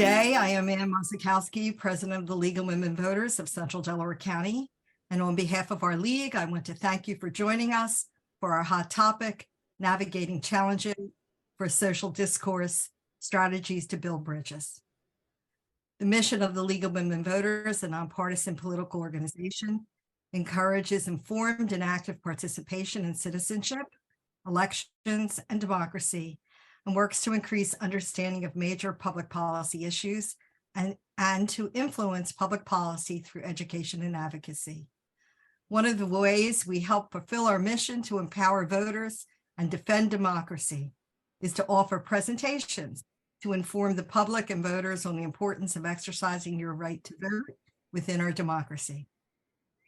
day. I am Ann Mosikowski, President of the League of Women Voters of Central Delaware County. And on behalf of our league, I want to thank you for joining us for our hot topic, Navigating Challenges for Social Discourse, Strategies to Build Bridges. The mission of the League of Women Voters, a nonpartisan political organization, encourages informed and active participation in citizenship, elections, and democracy, and works to increase understanding of major public policy issues and to influence public policy through education and advocacy. One of the ways we help fulfill our mission to empower voters and defend democracy is to offer presentations to inform the public and voters on the importance of exercising your right to vote within our democracy.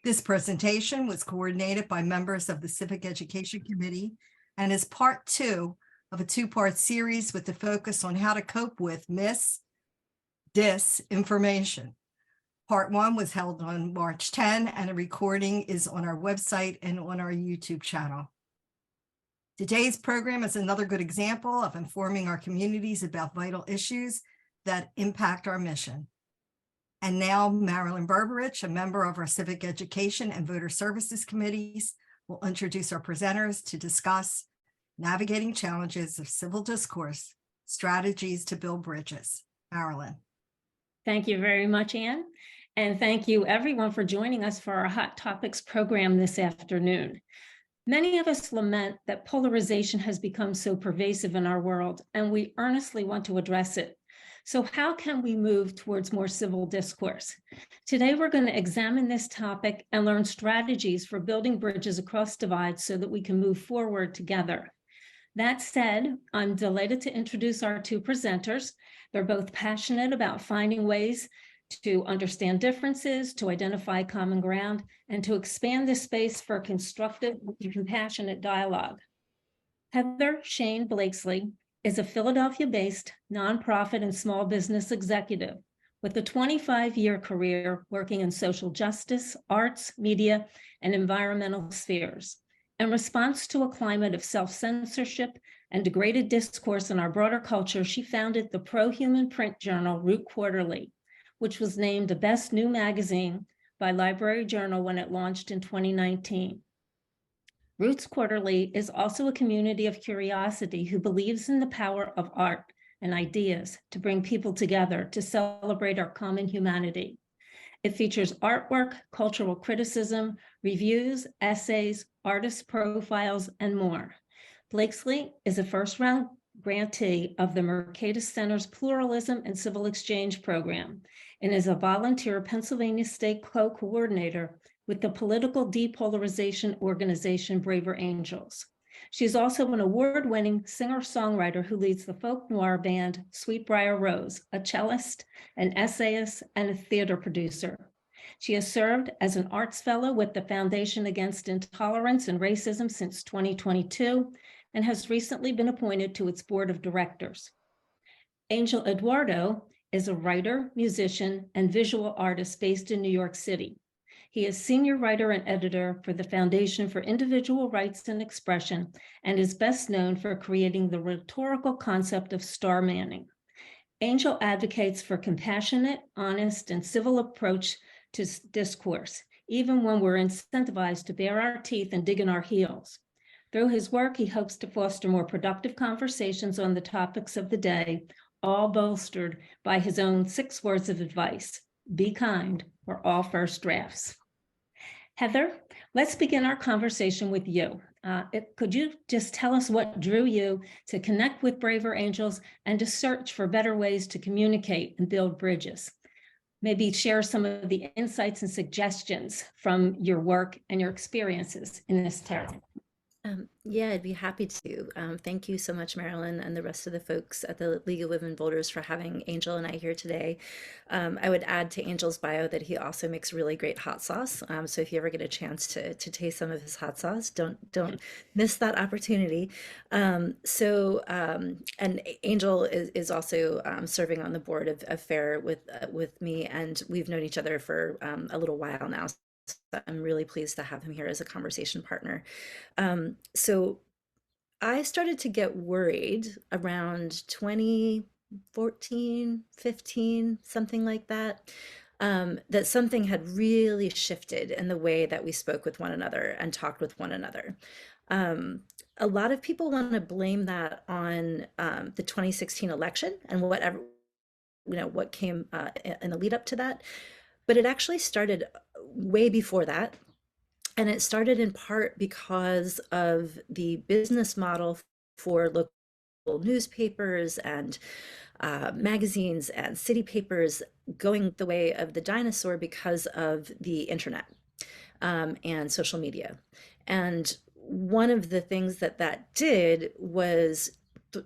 This presentation was coordinated by members of the Civic Education Committee and is part 2 of a 2-part series with the focus on how to cope with disinformation. Part 1 was held on March 10, and a recording is on our website and on our YouTube channel. Today's program is another good example of informing our communities about vital issues that impact our mission. And now Marilyn Berberich, a member of our Civic Education and Voter Services Committees, will introduce our presenters to discuss Navigating Challenges of Civil Discourse, Strategies to Build Bridges. Marilyn. Thank you very much, Ann. And thank you everyone for joining us for our Hot Topics program this afternoon. Many of us lament that polarization has become so pervasive in our world, and we earnestly want to address it. So how can we move towards more civil discourse? Today, we're going to examine this topic and learn strategies for building bridges across divides so that we can move forward together. That said, I'm delighted to introduce our 2 presenters. They're both passionate about finding ways to understand differences, to identify common ground, and to expand the space for constructive and compassionate dialogue. Heather Shane Blakeslee is a Philadelphia-based nonprofit and small business executive with a 25-year career working in social justice, arts, media, and environmental spheres. In response to a climate of self-censorship and degraded discourse in our broader culture, she founded the pro-human print journal Root Quarterly, which was named the best new magazine by Library Journal when it launched in 2019. Roots Quarterly is also a community of curiosity who believes in the power of art and ideas to bring people together to celebrate our common humanity. It features artwork, cultural criticism, reviews, essays, artist profiles, and more. Blakeslee is a first-round grantee of the Mercatus Center's Pluralism and Civil Exchange Program and is a volunteer Pennsylvania State co-coordinator with the political depolarization organization Braver Angels. She's also an award-winning singer-songwriter who leads the folk noir band Sweetbriar Rose, a cellist, an essayist, and a theater producer. She has served as an arts fellow with the Foundation Against Intolerance and Racism since 2022 and has recently been appointed to its board of directors. Angel Eduardo is a writer, musician, and visual artist based in New York City. He is senior writer and editor for the Foundation for Individual Rights and Expression and is best known for creating the rhetorical concept of star manning. Angel advocates for compassionate, honest, and civil approach to discourse, even when we're incentivized to bare our teeth and dig in our heels. Through his work, he hopes to foster more productive conversations on the topics of the day, all bolstered by his own 6 words of advice: be kind, or all first drafts. Heather, let's begin our conversation with you. Could you just tell us what drew you to connect with Braver Angels and to search for better ways to communicate and build bridges? Maybe share some of the insights and suggestions from your work and your experiences in this territory. Yeah, I'd be happy to. Thank you so much, Marilyn, and the rest of the folks at the League of Women Voters for having Angel and I here today. I would add to Angel's bio that he also makes really great hot sauce. So if you ever get a chance to taste some of his hot sauce, don't miss that opportunity. And Angel is also serving on the board of FAIR with me, and we've known each other for a little while now. So I'm really pleased to have him here as a conversation partner. So I started to get worried around 14, 15, something like that, that something had really shifted in the way that we spoke with one another and talked with one another. Um, a lot of people want to blame that on the 2016 election and whatever, what came in the lead up to that. But it actually started way before that. And it started in part because of the business model for local newspapers and magazines and city papers going the way of the dinosaur because of the internet and social media. And one of the things that that did was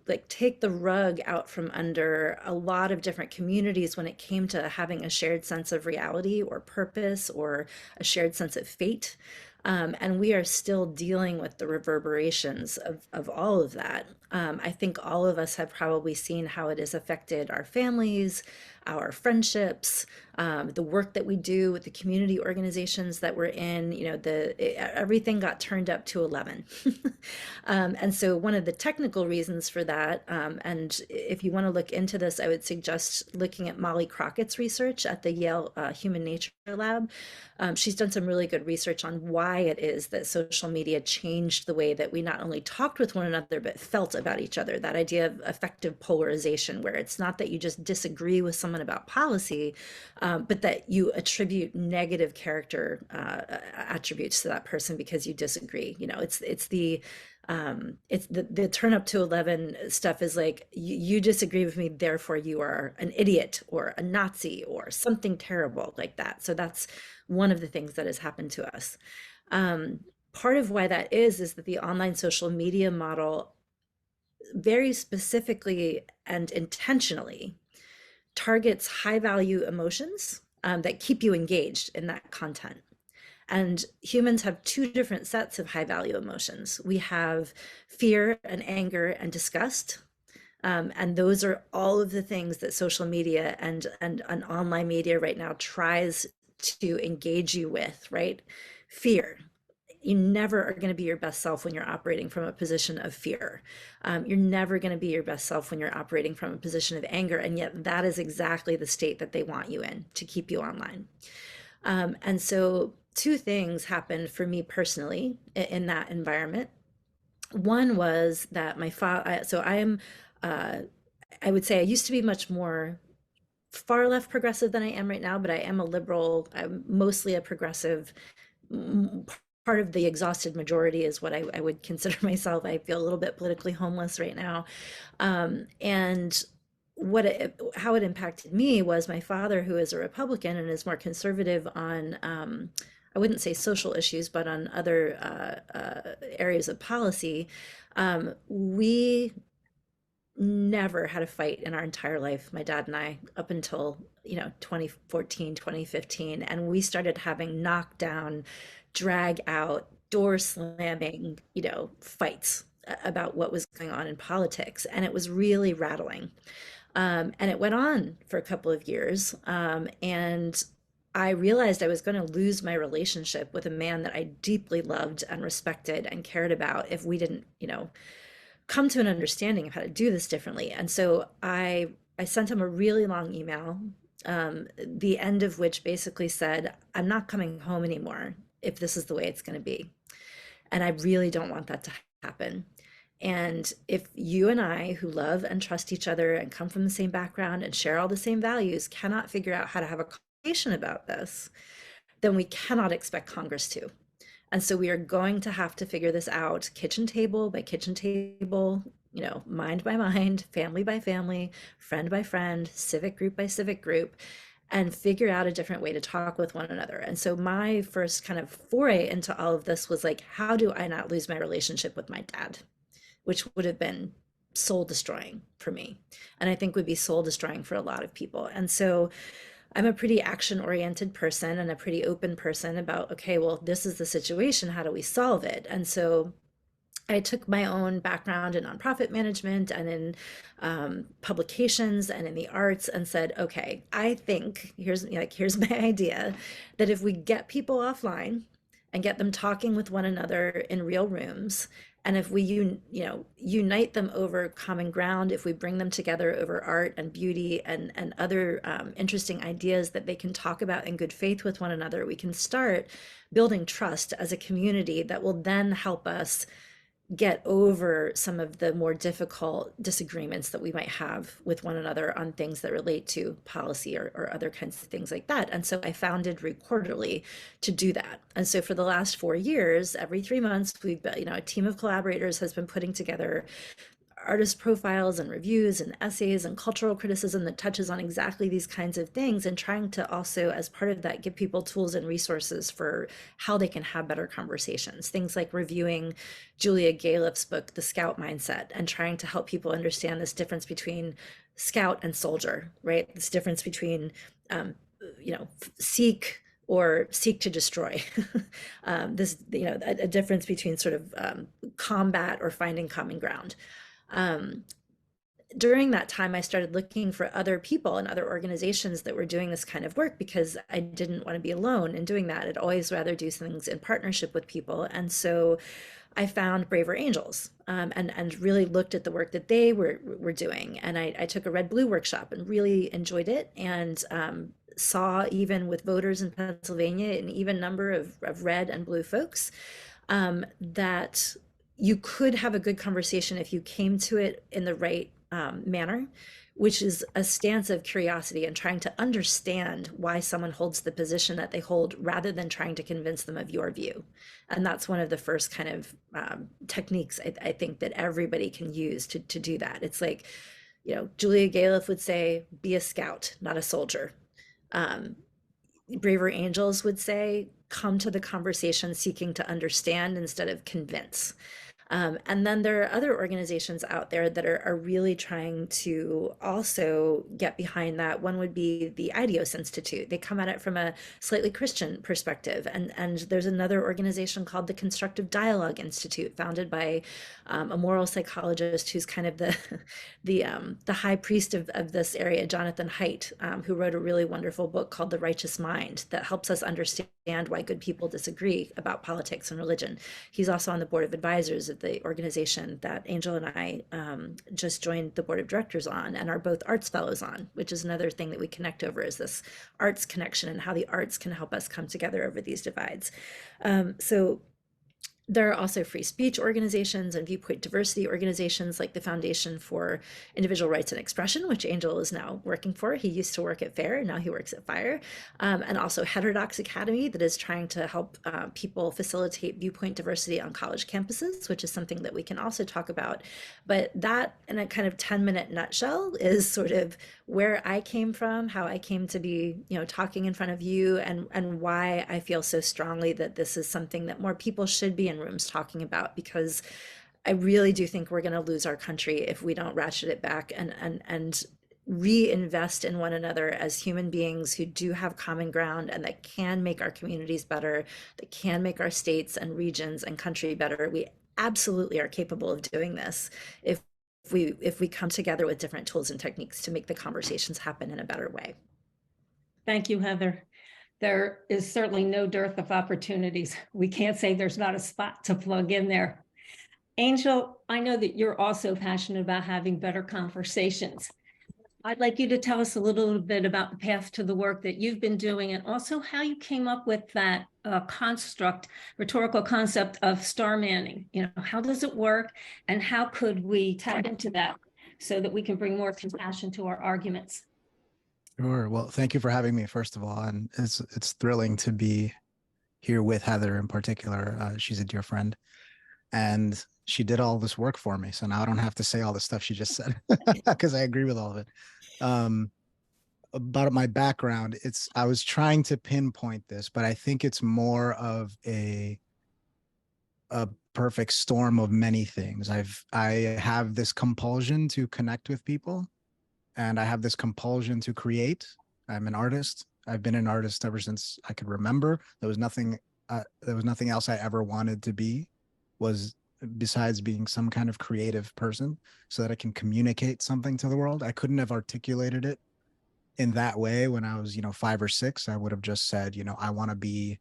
like take the rug out from under a lot of different communities when it came to having a shared sense of reality or purpose or a shared sense of fate. And we are still dealing with the reverberations of all of that. I think all of us have probably seen how it has affected our families, our friendships, the work that we do with the community organizations that we're in. Everything got turned up to 11. And so one of the technical reasons for that, and if you want to look into this, I would suggest looking at Molly Crockett's research at the Yale Human Nature Lab. She's done some really good research on why it is that social media changed the way that we not only talked with one another, but felt about each other. That idea of effective polarization, where it's not that you just disagree with someone about policy, but that you attribute negative character attributes to that person because you disagree. It's the turn up to 11 stuff is like, you disagree with me, therefore you are an idiot or a Nazi or something terrible like that. So that's one of the things that has happened to us. Part of why that is that the online social media model very specifically and intentionally targets high value emotions that keep you engaged in that content. And humans have two different sets of high value emotions. We have fear and anger and disgust. And those are all of the things that social media and online media right now tries to engage you with, right? Fear. You never are going to be your best self when you're operating from a position of fear. You're never going to be your best self when you're operating from a position of anger. And yet that is exactly the state that they want you in to keep you online. And so two things happened for me personally in that environment. One was that my father, so I am, I would say I used to be much more far left progressive than I am right now, but I am a liberal. I'm mostly a progressive. Part of the exhausted majority is what I would consider myself. I feel a little bit politically homeless right now. And how it impacted me was my father, who is a Republican and is more conservative on, I wouldn't say social issues, but on other areas of policy. We never had a fight in our entire life, my dad and I, up until 2014, 2015, and we started having knockdown, drag out, door slamming, fights about what was going on in politics, and it was really rattling. And it went on for a couple of years, and I realized I was going to lose my relationship with a man that I deeply loved and respected and cared about if we didn't, come to an understanding of how to do this differently. And so I sent him a really long email, the end of which basically said, I'm not coming home anymore if this is the way it's going to be. And I really don't want that to happen. And if you and I, who love and trust each other and come from the same background and share all the same values, cannot figure out how to have a conversation about this, then we cannot expect Congress to. And so we are going to have to figure this out kitchen table by kitchen table, mind by mind, family by family, friend by friend, civic group by civic group, and figure out a different way to talk with one another. And so my first kind of foray into all of this was like, how do I not lose my relationship with my dad, which would have been soul destroying for me, and I think would be soul destroying for a lot of people. And so I'm a pretty action oriented person and a pretty open person about, okay, well, this is the situation. How do we solve it? And so I took my own background in nonprofit management and in publications and in the arts and said, okay, I think here's my idea, that if we get people offline and get them talking with one another in real rooms And if we unite them over common ground, if we bring them together over art and beauty and other interesting ideas that they can talk about in good faith with one another, we can start building trust as a community that will then help us get over some of the more difficult disagreements that we might have with one another on things that relate to policy or other kinds of things like that. And so I founded Re Quarterly to do that. And so for the last 4 years, every 3 months, we've been, a team of collaborators has been putting together artist profiles and reviews and essays and cultural criticism that touches on exactly these kinds of things, and trying to also, as part of that, give people tools and resources for how they can have better conversations. Things like reviewing Julia Galef's book, The Scout Mindset, and trying to help people understand this difference between scout and soldier, right? This difference between, seek or seek to destroy. A difference between sort of combat or finding common ground. During that time, I started looking for other people and other organizations that were doing this kind of work, because I didn't want to be alone in doing that. I'd always rather do things in partnership with people. And so I found Braver Angels, and really looked at the work that they were doing. And I took a red blue workshop and really enjoyed it, and saw, even with voters in Pennsylvania, an even number of red and blue folks, that you could have a good conversation if you came to it in the right manner, which is a stance of curiosity and trying to understand why someone holds the position that they hold, rather than trying to convince them of your view. And that's one of the first kind of techniques I think that everybody can use to do that. It's like, Julia Galef would say, be a scout, not a soldier. Braver Angels would say, come to the conversation seeking to understand instead of convince. And then there are other organizations out there that are really trying to also get behind that. One would be the Idios Institute. They come at it from a slightly Christian perspective. And there's another organization called the Constructive Dialogue Institute, founded by a moral psychologist who's kind of the high priest of this area, Jonathan Haidt, who wrote a really wonderful book called The Righteous Mind, that helps us understand why good people disagree about politics and religion. He's also on the board of advisors of the organization that Angel and I just joined the board of directors on, and are both arts fellows on, which is another thing that we connect over, is this arts connection and how the arts can help us come together over these divides. So there are also free speech organizations and viewpoint diversity organizations, like the Foundation for Individual Rights and Expression, which Angel is now working for. He used to work at FAIR, and now he works at FIRE. And also Heterodox Academy, that is trying to help people facilitate viewpoint diversity on college campuses, which is something that we can also talk about. But that, in a kind of 10-minute nutshell, is sort of where I came from, how I came to be, talking in front of you, and why I feel so strongly that this is something that more people should be in rooms talking about, because I really do think we're going to lose our country if we don't ratchet it back and reinvest in one another as human beings who do have common ground, and that can make our communities better, that can make our states and regions and country better. We absolutely are capable of doing this if we come together with different tools and techniques to make the conversations happen in a better way. Thank you, Heather. There is certainly no dearth of opportunities. We can't say there's not a spot to plug in there. Angel, I know that you're also passionate about having better conversations. I'd like you to tell us a little bit about the path to the work that you've been doing, and also how you came up with that rhetorical concept of star manning. How does it work, and how could we tap into that so that we can bring more compassion to our arguments? Sure. Well, thank you for having me, first of all. And it's thrilling to be here with Heather in particular. She's a dear friend, and she did all this work for me. So now I don't have to say all the stuff she just said, because I agree with all of it. About my background, I was trying to pinpoint this, but I think it's more of a perfect storm of many things. I have this compulsion to connect with people, and I have this compulsion to create. I'm an artist. I've been an artist ever since I could remember. There was nothing else I ever wanted to be, besides being some kind of creative person, so that I can communicate something to the world. I couldn't have articulated it in that way when I was, 5 or 6. I would have just said, I want to be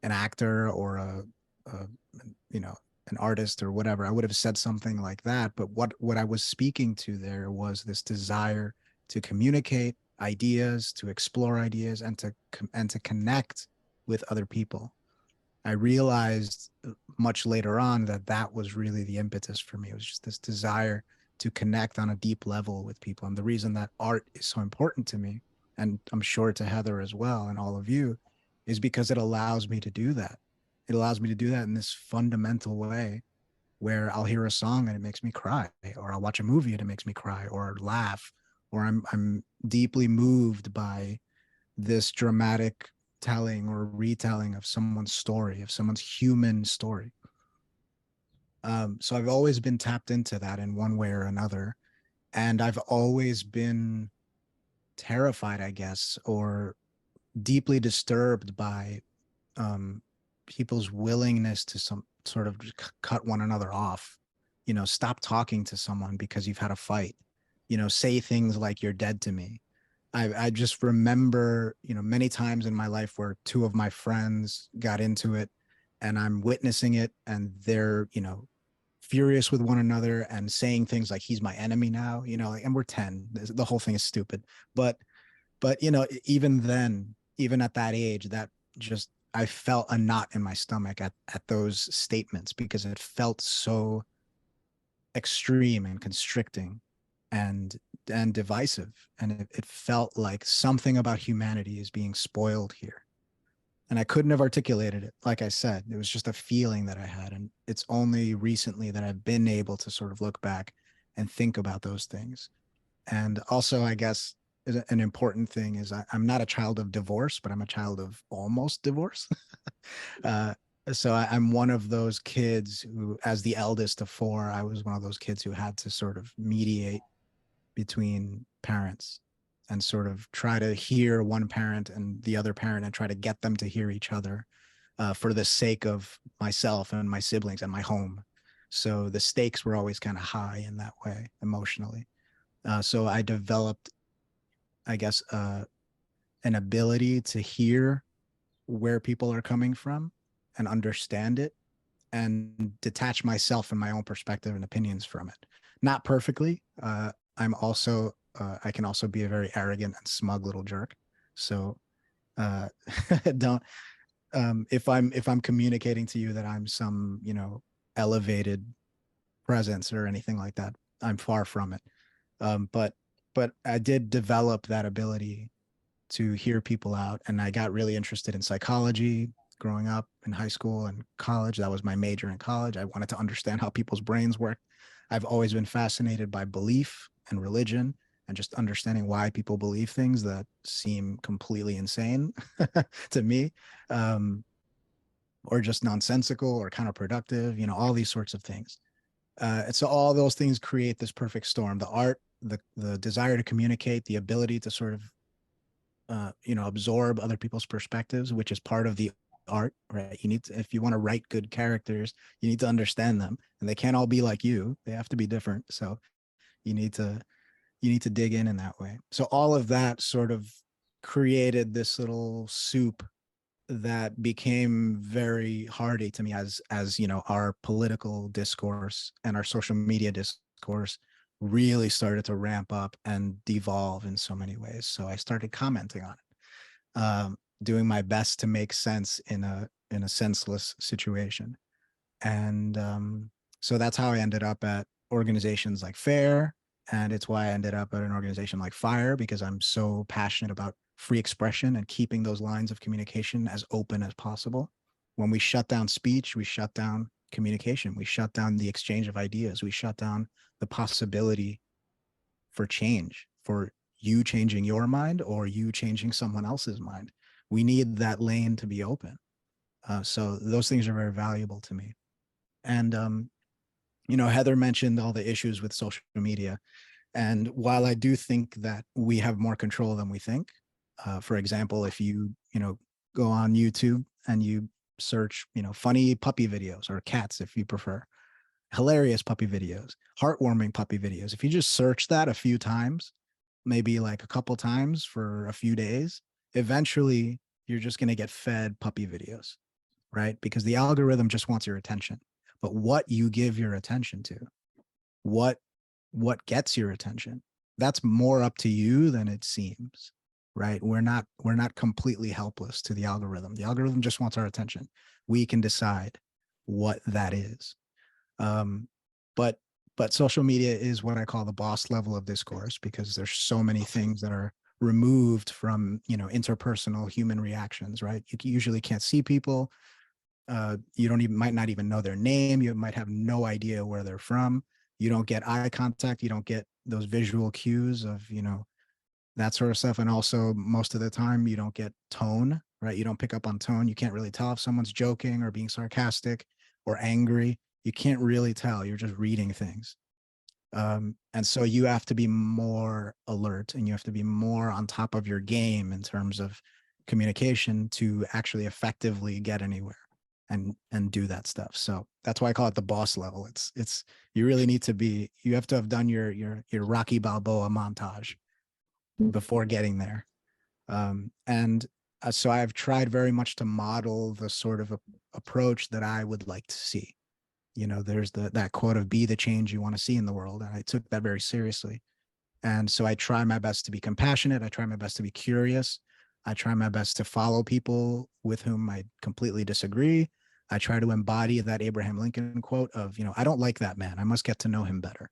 an actor or an artist or whatever, I would have said something like that. But what I was speaking to there was this desire to communicate ideas, to explore ideas, and to connect with other people. I realized much later on that that was really the impetus for me. It was just this desire to connect on a deep level with people. And the reason that art is so important to me, and I'm sure to Heather as well, and all of you, is because it allows me to do that. It allows me to do that in this fundamental way where I'll hear a song and it makes me cry, or I'll watch a movie and it makes me cry or laugh, or I'm deeply moved by this dramatic telling or retelling of someone's story, of someone's human story. So I've always been tapped into that in one way or another. And I've always been terrified, I guess, or deeply disturbed by people's willingness to some sort of cut one another off. Stop talking to someone because you've had a fight. Say things like "you're dead to me." I just remember, many times in my life where two of my friends got into it, and I'm witnessing it, and they're, furious with one another and saying things like "he's my enemy now," and we're 10. The whole thing is stupid, but even then, even at that age, that just, I felt a knot in my stomach at those statements, because it felt so extreme and constricting and divisive, and it felt like something about humanity is being spoiled here. And I couldn't have articulated it. Like I said, it was just a feeling that I had, and it's only recently that I've been able to sort of look back and think about those things. And also, I guess an important thing is I'm not a child of divorce, but I'm a child of almost divorce. uh, so I'm one of those kids who, as the eldest of four, I was one of those kids who had to sort of mediate between parents and sort of try to hear one parent and the other parent and try to get them to hear each other, for the sake of myself and my siblings and my home. So the stakes were always kind of high in that way emotionally. So I developed, I guess, an ability to hear where people are coming from and understand it, and detach myself and my own perspective and opinions from it. Not perfectly. I can also be a very arrogant and smug little jerk. So uh, don't, if I'm communicating to you that I'm some, elevated presence or anything like that, I'm far from it. But I did develop that ability to hear people out, and I got really interested in psychology growing up in high school and college. That was my major in college. I wanted to understand how people's brains work. I've always been fascinated by belief and religion, and just understanding why people believe things that seem completely insane to me, or just nonsensical or counterproductive, all these sorts of things. And so all those things create this perfect storm: the art, the desire to communicate, the ability to sort of absorb other people's perspectives, which is part of the art, right? You need to, if you want to write good characters, you need to understand them, and they can't all be like you. They have to be different. So you need to dig in that way. So all of that sort of created this little soup that became very hardy to me as our political discourse and our social media discourse really started to ramp up and devolve in so many ways. So I started commenting on it, doing my best to make sense in a senseless situation. And so that's how I ended up at organizations like FAIR, and it's why I ended up at an organization like FIRE, because I'm so passionate about free expression and keeping those lines of communication as open as possible. When we shut down speech, we shut down communication, we shut down the exchange of ideas, we shut down the possibility for change, for you changing your mind or you changing someone else's mind. We need that lane to be open. So those things are very valuable to me. And Heather mentioned all the issues with social media. And while I do think that we have more control than we think, for example, if you go on YouTube and you search funny puppy videos, or cats if you prefer, hilarious puppy videos, heartwarming puppy videos, if you just search that a few times, maybe like a couple times for a few days, eventually you're just going to get fed puppy videos, right? Because the algorithm just wants your attention. but what you give your attention to, what gets your attention, that's more up to you than it seems, right? We're not completely helpless to the algorithm. The algorithm just wants our attention. We can decide what that is. But social media is what I call the boss level of discourse, because there's so many things that are removed from, interpersonal human reactions, right? You usually can't see people. You might not even know their name. You might have no idea where they're from. You don't get eye contact. You don't get those visual cues of, that sort of stuff. And also most of the time you don't get tone, right? You don't pick up on tone. You can't really tell if someone's joking or being sarcastic or angry. You can't really tell. You're just reading things. And so you have to be more alert, and you have to be more on top of your game in terms of communication to actually effectively get anywhere and do that stuff. So that's why I call it the boss level. It's you really need to be, you have to have done your Rocky Balboa montage before getting there. So I've tried very much to model the sort of approach that I would like to see. There's that quote of "be the change you want to see in the world," and I took that very seriously. And so I try my best to be compassionate. I try my best to be curious. I try my best to follow people with whom I completely disagree. I try to embody that Abraham Lincoln quote of, I don't like that man, I must get to know him better.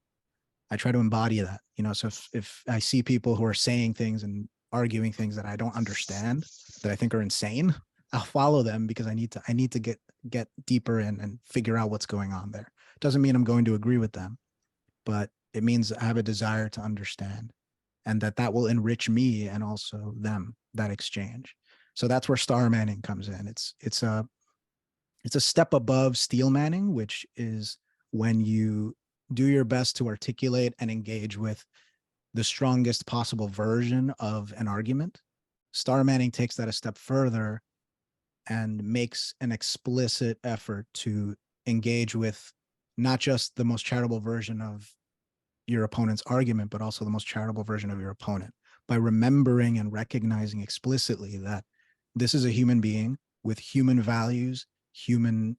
I try to embody that, so if I see people who are saying things and arguing things that I don't understand, that I think are insane, I'll follow them, because I need to get deeper in and figure out what's going on there. Doesn't mean I'm going to agree with them, but it means I have a desire to understand, and that will enrich me and also them, that exchange. So that's where star manning comes in. It's a step above steel manning, which is when you do your best to articulate and engage with the strongest possible version of an argument. Star manning takes that a step further and makes an explicit effort to engage with not just the most charitable version of your opponent's argument, but also the most charitable version of your opponent, by remembering and recognizing explicitly that this is a human being with human values, human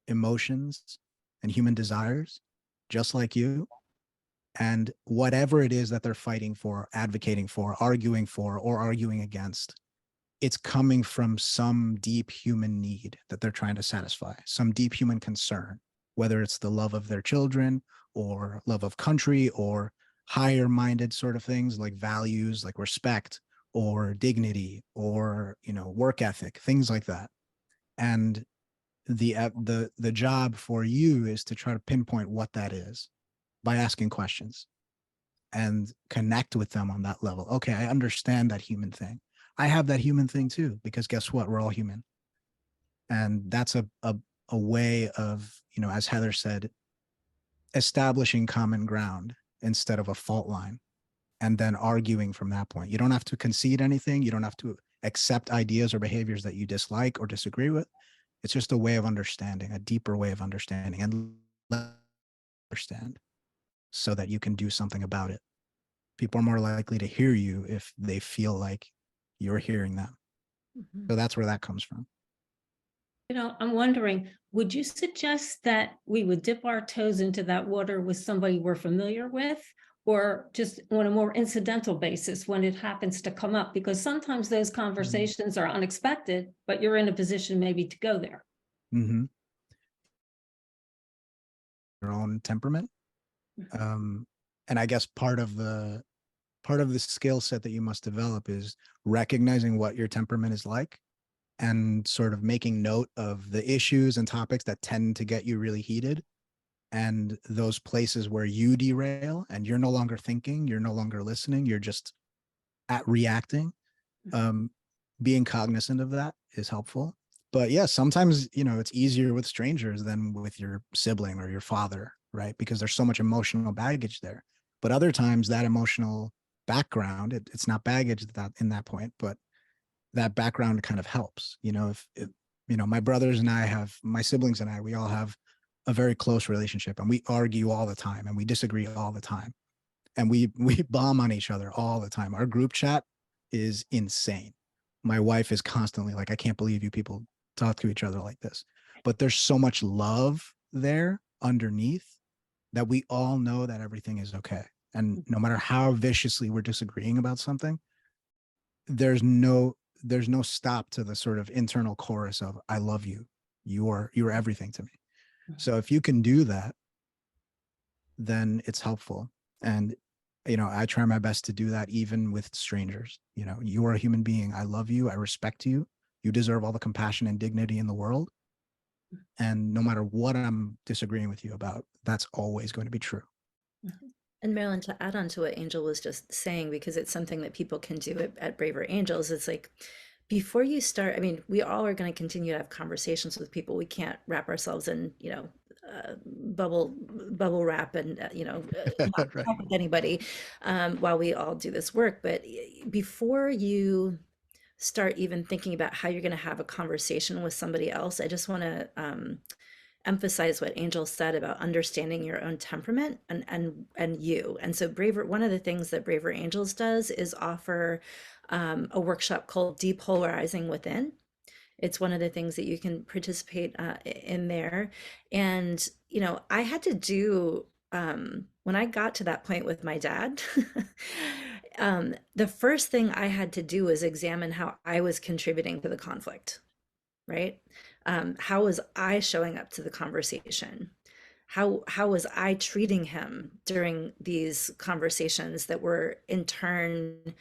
emotions, and human desires, just like you. And whatever it is that they're fighting for, advocating for, arguing for, or arguing against, it's coming from some deep human need that they're trying to satisfy, some deep human concern, whether it's the love of their children or love of country or higher minded sort of things like values, like respect or dignity or, work ethic, things like that. And the job for you is to try to pinpoint what that is by asking questions and connect with them on that level. Okay, I understand that human thing. I have that human thing too, because guess what? We're all human. And that's a way of, as Heather said, establishing common ground instead of a fault line, and then arguing from that point. You don't have to concede anything. You don't have to accept ideas or behaviors that you dislike or disagree with. It's just a way of understanding, a deeper way of understanding, and understand so that you can do something about it. People are more likely to hear you if they feel like you're hearing them. Mhm. So that's where that comes from. I'm wondering, would you suggest that we would dip our toes into that water with somebody we're familiar with, or just on a more incidental basis when it happens to come up? Because sometimes those conversations are unexpected, but you're in a position maybe to go there. Mm-hmm. Your own temperament. And I guess part of the skill set that you must develop is recognizing what your temperament is like, and sort of making note of the issues and topics that tend to get you really heated, and those places where you derail and you're no longer thinking, you're no longer listening, you're just reacting. Being cognizant of that is helpful. But yeah, sometimes, it's easier with strangers than with your sibling or your father, right? Because there's so much emotional baggage there. But other times that emotional background, it's not baggage that in that point, but that background kind of helps. If my brothers and my siblings and we all have a very close relationship, and we argue all the time and we disagree all the time, and we bomb on each other all the time. Our group chat is insane. My wife is constantly like, I can't believe you people talk to each other like this. But there's so much love there underneath, that we all know that everything is okay. And no matter how viciously we're disagreeing about something, there's no stop to the sort of internal chorus of I love you. You're everything to me. So if you can do that, then it's helpful. And I try my best to do that even with strangers. You are a human being. I love you. I respect you. You deserve all the compassion and dignity in the world. And no matter what I'm disagreeing with you about, that's always going to be true. And Marilyn, to add on to what Angel was just saying, because it's something that people can do at Braver Angels, it's like, before you start, I mean, we all are going to continue to have conversations with people. We can't wrap ourselves in, bubble wrap and, not Right. talk with anybody while we all do this work. But before you start even thinking about how you're going to have a conversation with somebody else, I just want to emphasize what Angel said about understanding your own temperament and you. And so one of the things that Braver Angels does is offer a workshop called Depolarizing Within. It's one of the things that you can participate in there. And, I had to do, when I got to that point with my dad, the first thing I had to do was examine how I was contributing to the conflict, right? How was I showing up to the conversation? How was I treating him during these conversations that were in turn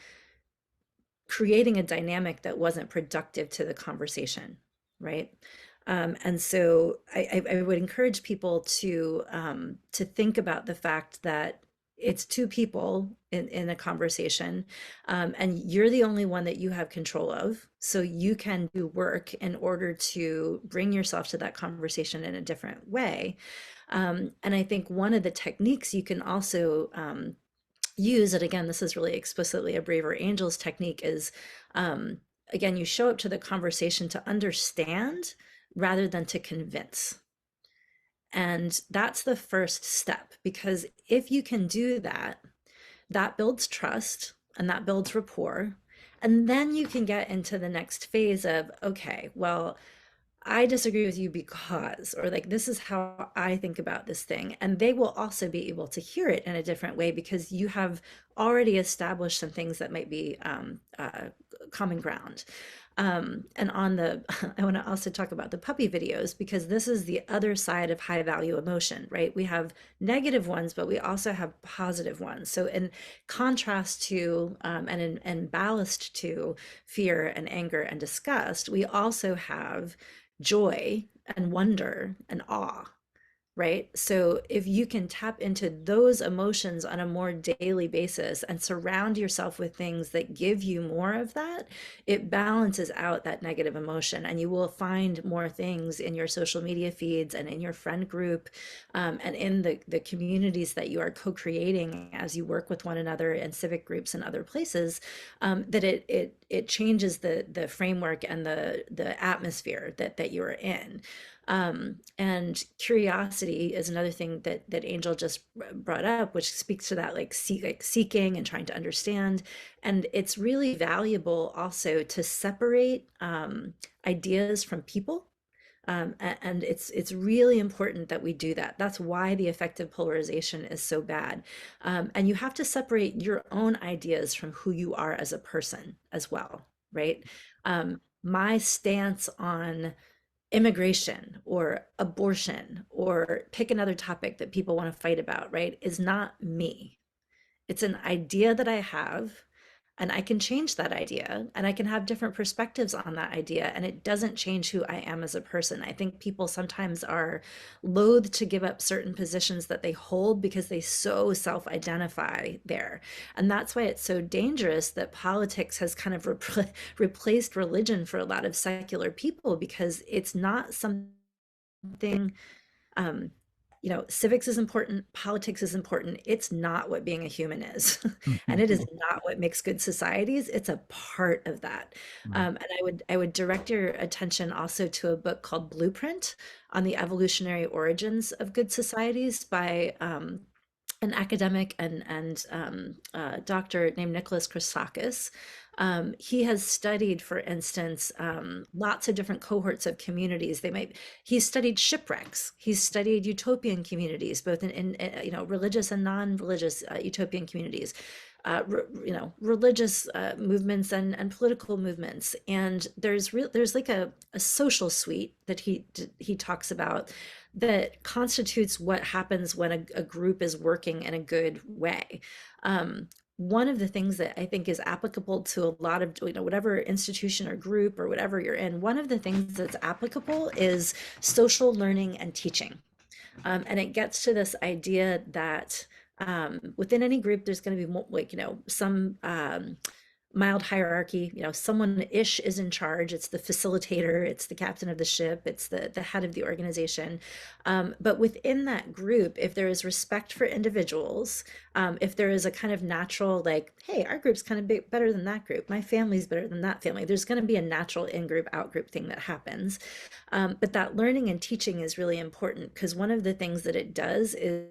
creating a dynamic that wasn't productive to the conversation, right? And so I would encourage people to think about the fact that it's two people in a conversation, and you're the only one that you have control of. So you can do work in order to bring yourself to that conversation in a different way. And I think one of the techniques you can also use it, again, this is really explicitly a Braver Angels technique, is again, you show up to the conversation to understand rather than to convince. And that's the first step, because if you can do that, that builds trust and that builds rapport. And then you can get into the next phase of, okay, well, I disagree with you because, or like, this is how I think about this thing. And they will also be able to hear it in a different way because you have already established some things that might be common ground. And I want to also talk about the puppy videos, because this is the other side of high value emotion, right? We have negative ones, but we also have positive ones. So in contrast to, and in ballast to fear and anger and disgust, we also have joy and wonder and awe, right? So if you can tap into those emotions on a more daily basis and surround yourself with things that give you more of that, it balances out that negative emotion, and you will find more things in your social media feeds and in your friend group, and in the communities that you are co-creating as you work with one another in civic groups and other places, that it changes the framework and the atmosphere that you're in. And curiosity is another thing that Angel just brought up, which speaks to that, like seeking and trying to understand. And it's really valuable also to separate ideas from people. And it's really important that we do that. That's why the effective polarization is so bad. And you have to separate your own ideas from who you are as a person as well, right? My stance on immigration or abortion, or pick another topic that people want to fight about, right, is not me. It's an idea that I have, and I can change that idea, and I can have different perspectives on that idea, and it doesn't change who I am as a person. I think people sometimes are loath to give up certain positions that they hold because they so self-identify there. And that's why it's so dangerous that politics has kind of replaced religion for a lot of secular people, because it's not something, civics is important, politics is important. It's not what being a human is. And it is not what makes good societies. It's a part of that. And I would direct your attention also to a book called Blueprint on the evolutionary origins of good societies by an academic and doctor named Nicholas Christakis. He has studied, for instance, lots of different cohorts of communities. He's studied shipwrecks. He's studied utopian communities, both in religious and non-religious utopian communities. Religious movements and political movements, and there's like a social suite that he talks about that constitutes what happens when a group is working in a good way. One of the things that I think is applicable to a lot of whatever institution or group or whatever you're in, one of the things that's applicable is social learning and teaching, and it gets to this idea that within any group, there's going to be more, some mild hierarchy. Someone-ish is in charge. It's the facilitator, it's the captain of the ship, it's the head of the organization. But within that group, if there is respect for individuals, if there is a kind of natural, like, hey, our group's kind of better than that group, my family's better than that family, there's going to be a natural in-group, out-group thing that happens. But that learning and teaching is really important, because one of the things that it does is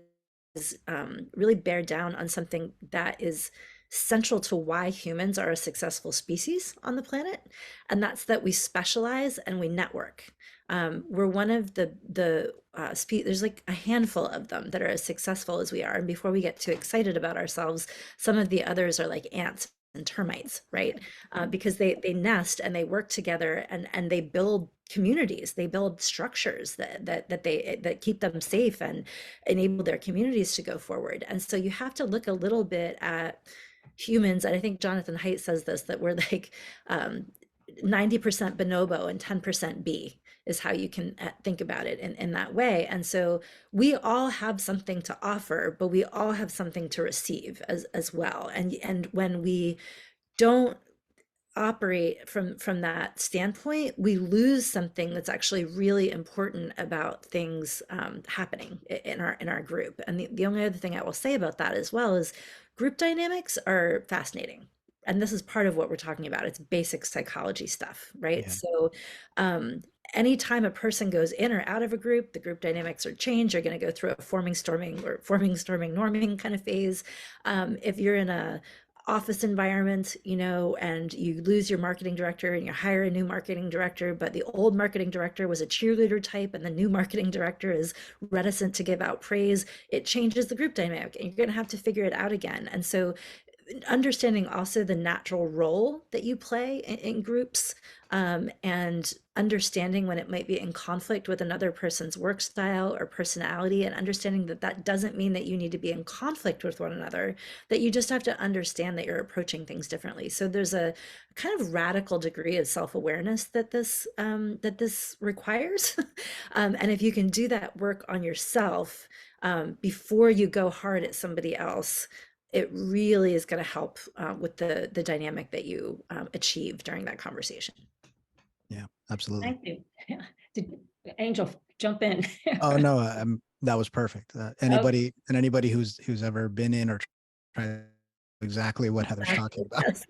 really bear down on something that is central to why humans are a successful species on the planet, and that's that we specialize and we network. We're one of there's like a handful of them that are as successful as we are, and before we get too excited about ourselves, some of the others are like ants and termites, right? Because they nest and they work together, and they build communities, they build structures that keep them safe and enable their communities to go forward. And so you have to look a little bit at humans, and I think Jonathan Haidt says this, that we're like 90% bonobo and 10% bee is how you can think about it in that way. And so we all have something to offer, but we all have something to receive as well. And when we don't operate from that standpoint, we lose something that's actually really important about things happening in our group. And the only other thing I will say about that as well is group dynamics are fascinating. And this is part of what we're talking about. It's basic psychology stuff, right? Yeah. So anytime a person goes in or out of a group, the group dynamics are changed. You're going to go through a forming, storming, norming kind of phase. If you're in a office environment, and you lose your marketing director and you hire a new marketing director, but the old marketing director was a cheerleader type and the new marketing director is reticent to give out praise, it changes the group dynamic, and you're going to have to figure it out again. And so understanding also the natural role that you play in groups, and understanding when it might be in conflict with another person's work style or personality, and understanding that doesn't mean that you need to be in conflict with one another, that you just have to understand that you're approaching things differently. So there's a kind of radical degree of self-awareness that this requires. And if you can do that work on yourself before you go hard at somebody else, it really is going to help with the dynamic that you achieve during that conversation. Yeah, absolutely. Thank you. Yeah. Angel, jump in. Oh no, that was perfect. Anybody who's ever been in or tried exactly what Heather's talking about. Yes.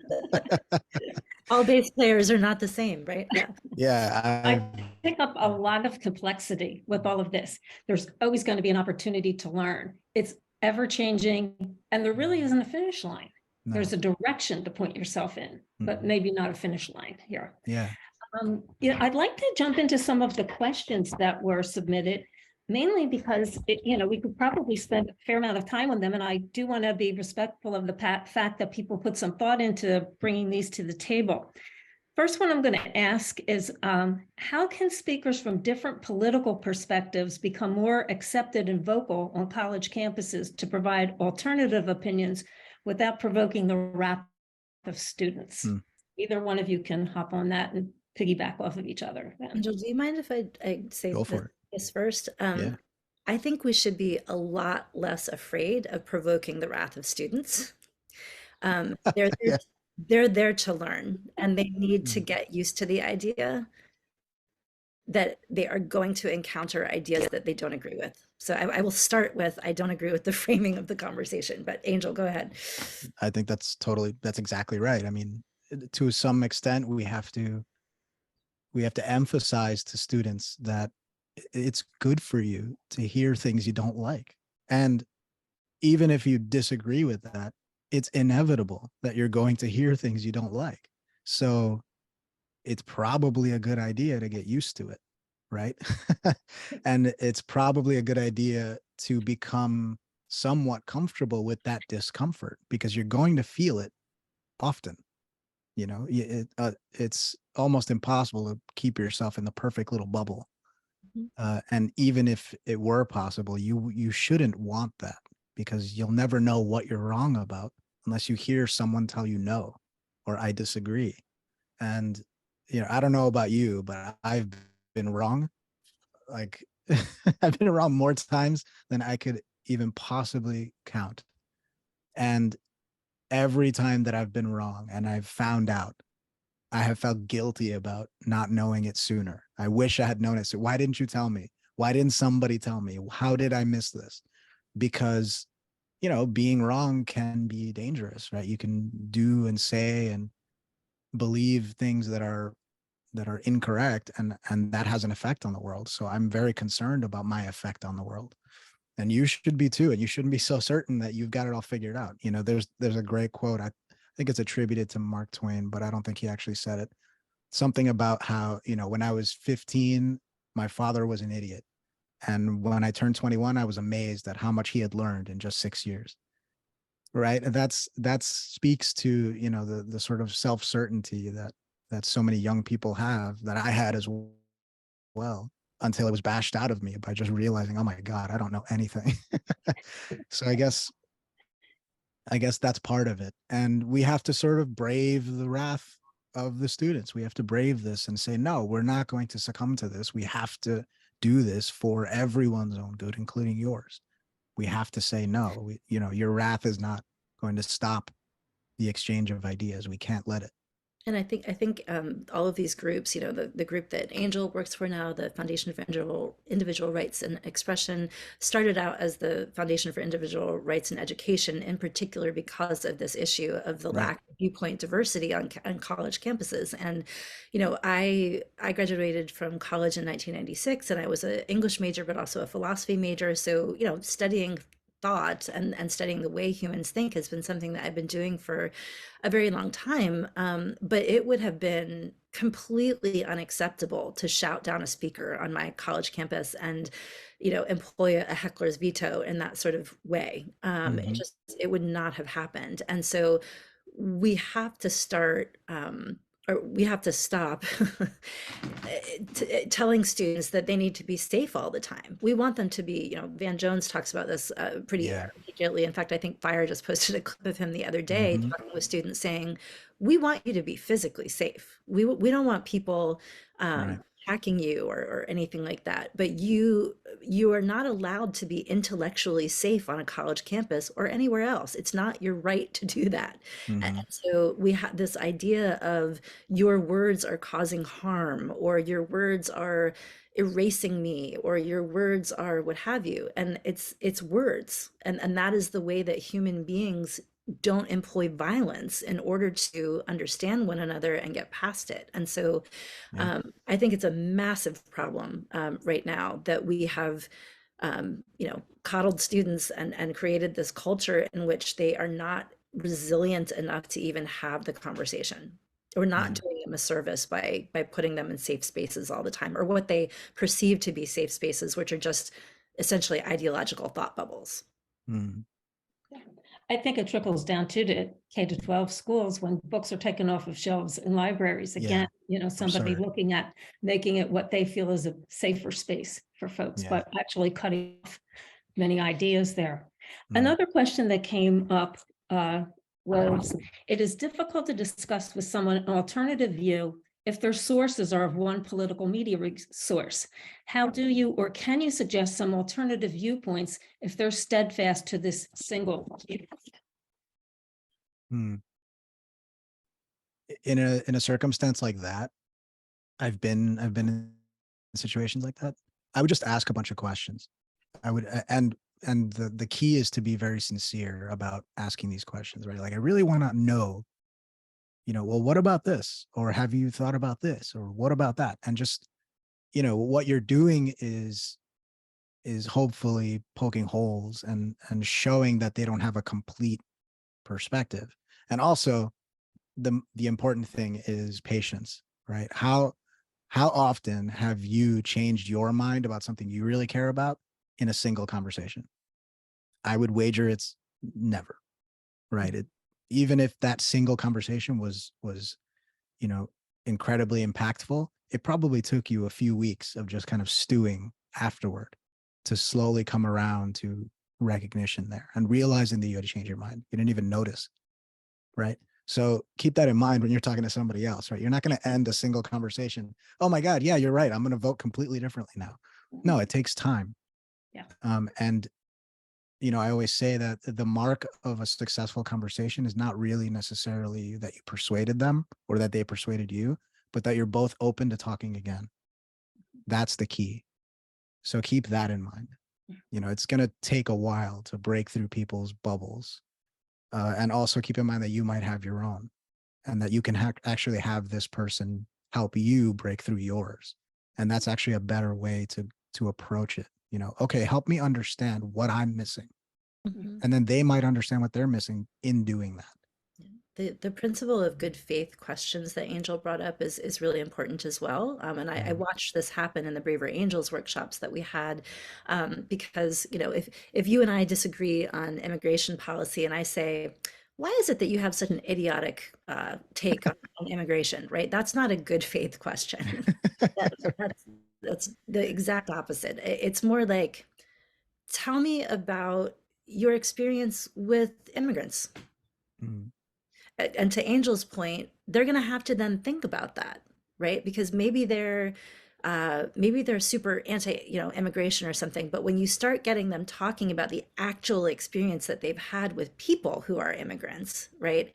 All bass players are not the same, right? Yeah. Yeah, I pick up a lot of complexity with all of this. There's always going to be an opportunity to learn. It's ever changing, and there really isn't a finish line. No. There's a direction to point yourself in, but maybe not a finish line here. Yeah. I'd like to jump into some of the questions that were submitted, mainly because we could probably spend a fair amount of time on them, and I do want to be respectful of the fact that people put some thought into bringing these to the table. First one I'm going to ask is, how can speakers from different political perspectives become more accepted and vocal on college campuses to provide alternative opinions without provoking the wrath of students? Either one of you can hop on that and piggyback off of each other. Angel, do you mind if I say this first? Yeah. I think we should be a lot less afraid of provoking the wrath of students. They're there to learn, and they need to get used to the idea that they are going to encounter ideas that they don't agree with. So I will start with, I don't agree with the framing of the conversation, but Angel, go ahead. I think that's exactly right. I mean, to some extent, we have to emphasize to students that it's good for you to hear things you don't like. And even if you disagree with that, it's inevitable that you're going to hear things you don't like. So it's probably a good idea to get used to it, right? And it's probably a good idea to become somewhat comfortable with that discomfort, because you're going to feel it often. You know, it's almost impossible to keep yourself in the perfect little bubble. And even if it were possible, you shouldn't want that, because you'll never know what you're wrong about unless you hear someone tell you no, or I disagree. And, you know, I don't know about you, but I've been wrong. Like I've been wrong more times than I could even possibly count. And every time that I've been wrong and I've found out, I have felt guilty about not knowing it sooner. I wish I had known it. So why didn't you tell me? Why didn't somebody tell me? How did I miss this? Because, you know, being wrong can be dangerous, right? You can do and say and believe things that are incorrect, and that has an effect on the world. So I'm very concerned about my effect on the world. And you should be too. And you shouldn't be so certain that you've got it all figured out. You know, there's a great quote. I think it's attributed to Mark Twain, but I don't think he actually said it. Something about how, you know, when I was 15, my father was an idiot. And when I turned 21, I was amazed at how much he had learned in just 6 years. Right. And that speaks to, you know, the sort of self-certainty that so many young people have, that I had as well, until it was bashed out of me by just realizing, oh my God, I don't know anything. So I guess that's part of it. And we have to sort of brave the wrath of the students. We have to brave this and say, no, we're not going to succumb to this. We have to do this for everyone's own good, including yours. We have to say, no, you know, your wrath is not going to stop the exchange of ideas. We can't let it. And I think all of these groups, you know, the group that Angel works for now, the Foundation for Individual Rights and Expression, started out as the Foundation for Individual Rights and Education, in particular because of this issue of the Right. lack of viewpoint diversity on college campuses. And, you know, I graduated from college in 1996, and I was an English major, but also a philosophy major. So, you know, studying thought and studying the way humans think has been something that I've been doing for a very long time. But it would have been completely unacceptable to shout down a speaker on my college campus and, you know, employ a heckler's veto in that sort of way. Mm-hmm. It would not have happened. And so we have to start, or we have to stop telling students that they need to be safe all the time. We want them to be, you know, Van Jones talks about this pretty Yeah. articulately. In fact, I think Fire just posted a clip of him the other day Mm-hmm. talking with students saying, we want you to be physically safe. We don't want people Right. attacking you or anything like that. But you are not allowed to be intellectually safe on a college campus or anywhere else. It's not your right to do that. And Mm-hmm. so we have this idea of your words are causing harm, or your words are erasing me, or your words are what have you. And it's words. And that is the way that human beings don't employ violence in order to understand one another and get past it. And so Yeah. I think it's a massive problem right now that we have, you know, coddled students and created this culture in which they are not resilient enough to even have the conversation. We're not Yeah. doing them a service by putting them in safe spaces all the time, or what they perceive to be safe spaces, which are just essentially ideological thought bubbles. Mm-hmm. I think it trickles down to K to 12 schools when books are taken off of shelves in libraries. Yeah. Again, you know, somebody Absurd. looking at making it what they feel is a safer space for folks, Yeah. but actually cutting off many ideas there. Mm. Another question that came up was, it is difficult to discuss with someone an alternative view if their sources are of one political media source. How do you or can you suggest some alternative viewpoints if they're steadfast to this single view? Mm. In a circumstance like that, I've been in situations like that. I would just ask a bunch of questions. I would and the key is to be very sincere about asking these questions, right? Like, I really want to know, you know, well, what about this? Or have you thought about this? Or what about that? And just, you know, what you're doing is hopefully poking holes and showing that they don't have a complete perspective. And also the important thing is patience, right? How often have you changed your mind about something you really care about in a single conversation? I would wager it's never, right? Even if that single conversation was, incredibly impactful, it probably took you a few weeks of just kind of stewing afterward to slowly come around to recognition there and realizing that you had to change your mind. You didn't even notice, right? So keep that in mind when you're talking to somebody else, right? You're not going to end a single conversation. Oh my God, yeah, you're right. I'm going to vote completely differently now. No, it takes time. Yeah. And I always say that the mark of a successful conversation is not really necessarily that you persuaded them or that they persuaded you, but that you're both open to talking again. That's the key. So keep that in mind. It's going to take a while to break through people's bubbles. And also keep in mind that you might have your own, and that you can actually have this person help you break through yours. And that's actually a better way to approach it. Okay, help me understand what I'm missing. Mhm. And then they might understand what they're missing in doing that. The principle of good faith questions that Angel brought up is really important as well. And I watched this happen in the Braver Angels workshops that we had, because if you and I disagree on immigration policy, and I say, why is it that you have such an idiotic take on immigration, right? That's not a good faith question. That, that's the exact opposite. It's more like, tell me about your experience with immigrants. Mm. And to Angel's point, they're going to have to then think about that, right? Because maybe they're super anti, immigration or something. But when you start getting them talking about the actual experience that they've had with people who are immigrants, right,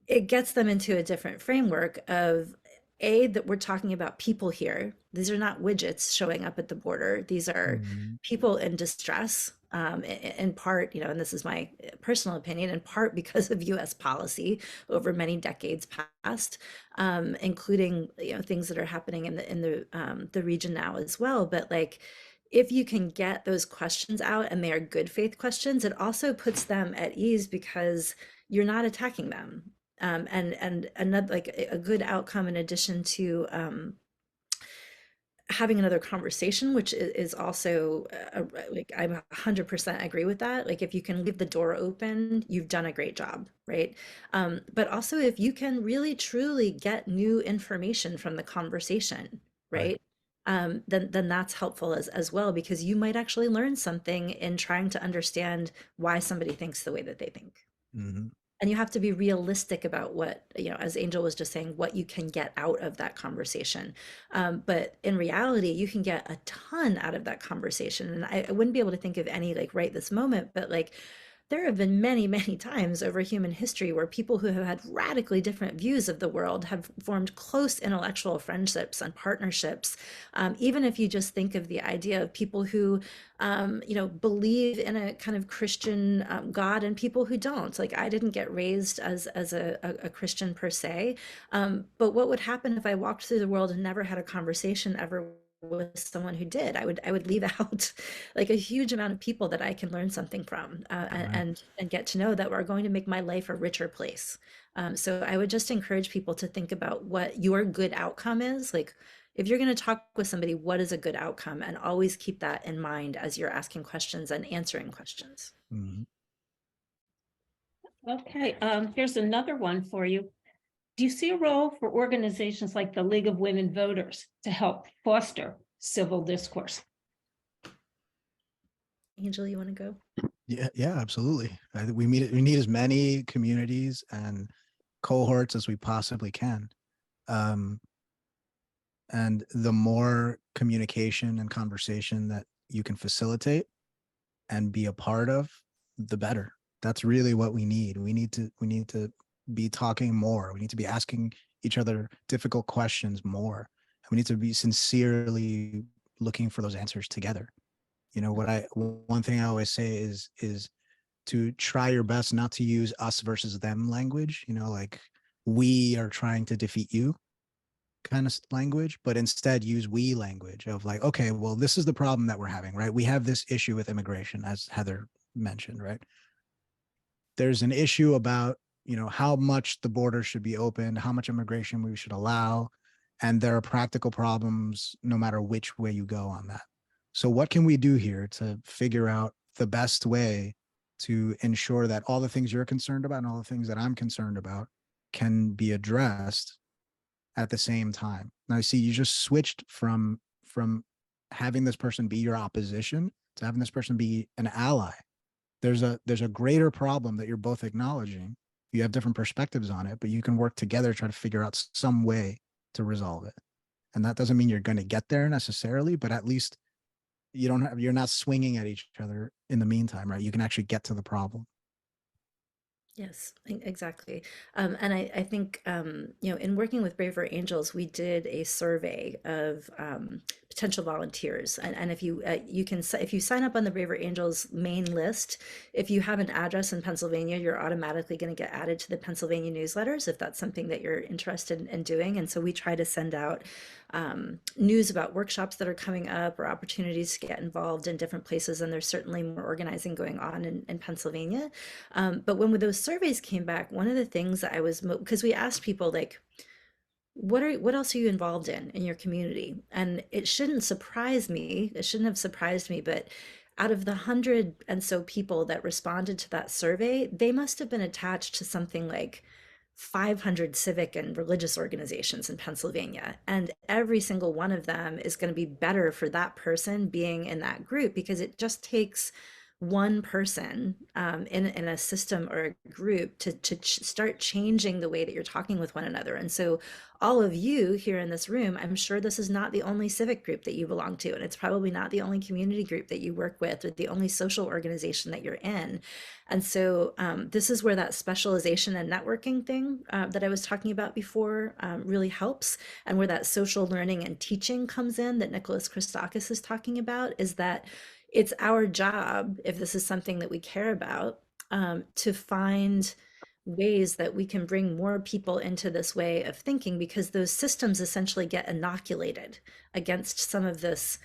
it gets them into a different framework of that we're talking about people here. These are not widgets showing up at the border. These are Mm. people in distress, in part, and this is my personal opinion, in part because of US policy over many decades past, including, things that are happening in the region now as well. But like, if you can get those questions out and they are good faith questions, it also puts them at ease because you're not attacking them. And another, like, a good outcome in addition to having another conversation, which is also like, I'm 100% agree with that. Like, if you can leave the door open, you've done a great job, right? But also, if you can really truly get new information from the conversation, Right. right? Then that's helpful as well, because you might actually learn something in trying to understand why somebody thinks the way that they think. Mm-hmm. And you have to be realistic about what, as Angel was just saying, what you can get out of that conversation. But in reality, you can get a ton out of that conversation. And I wouldn't be able to think of any like right this moment, but like, there have been many, many times over human history where people who have had radically different views of the world have formed close intellectual friendships and partnerships. Even if you just think of the idea of people who, believe in a kind of Christian God, and people who don't. Like, I didn't get raised as a Christian per se, but what would happen if I walked through the world and never had a conversation ever with someone who did? I would leave out like a huge amount of people that I can learn something from, and get to know, that are going to make my life a richer place. So I would just encourage people to think about what your good outcome is. Like, if you're going to talk with somebody, what is a good outcome? And always keep that in mind as you're asking questions and answering questions. Mm-hmm. Okay, here's another one for you. Do you see a role for organizations like the League of Women Voters to help foster civil discourse? Angel, you want to go? Yeah, absolutely. We need as many communities and cohorts as we possibly can. And the more communication and conversation that you can facilitate and be a part of, the better. That's really what we need. We need to be talking more. We need to be asking each other difficult questions more. And we need to be sincerely looking for those answers together. One thing I always say is to try your best not to use us versus them language, like we are trying to defeat you kind of language, but instead use we language of like, okay, well, this is the problem that we're having, right? We have this issue with immigration, as Heather mentioned, right? there's an issue about, how much the border should be open, how much immigration we should allow, and there are practical problems no matter which way you go on that. So what can we do here to figure out the best way to ensure that all the things you're concerned about and all the things that I'm concerned about can be addressed at the same time? Now, see, you just switched from having this person be your opposition to having this person be an ally. There's a greater problem that you're both acknowledging. You have different perspectives on it, but you can work together, try to figure out some way to resolve it. And that doesn't mean you're going to get there necessarily, but at least you're not swinging at each other in the meantime, right? You can actually get to the problem. Yes, exactly. And I think, in working with Braver Angels, we did a survey of potential volunteers. And if if you sign up on the Braver Angels main list, if you have an address in Pennsylvania, you're automatically going to get added to the Pennsylvania newsletters if that's something that you're interested in doing. And so we try to send out news about workshops that are coming up or opportunities to get involved in different places. And there's certainly more organizing going on in Pennsylvania. But when those surveys came back, one of the things that I was, because we asked people like, what else are you involved in your community? And it shouldn't have surprised me, but out of the 100 and so people that responded to that survey, they must have been attached to something like 500 civic and religious organizations in Pennsylvania. And every single one of them is going to be better for that person being in that group, because it just takes one person in a system or a group to start changing the way that you're talking with one another. And so all of you here in this room, I'm sure this is not the only civic group that you belong to, and it's probably not the only community group that you work with or the only social organization that you're in. And so this is where that specialization and networking thing that I was talking about before really helps, and where that social learning and teaching comes in that Nicholas Christakis is talking about, is that it's our job, if this is something that we care about, to find ways that we can bring more people into this way of thinking, because those systems essentially get inoculated against some of this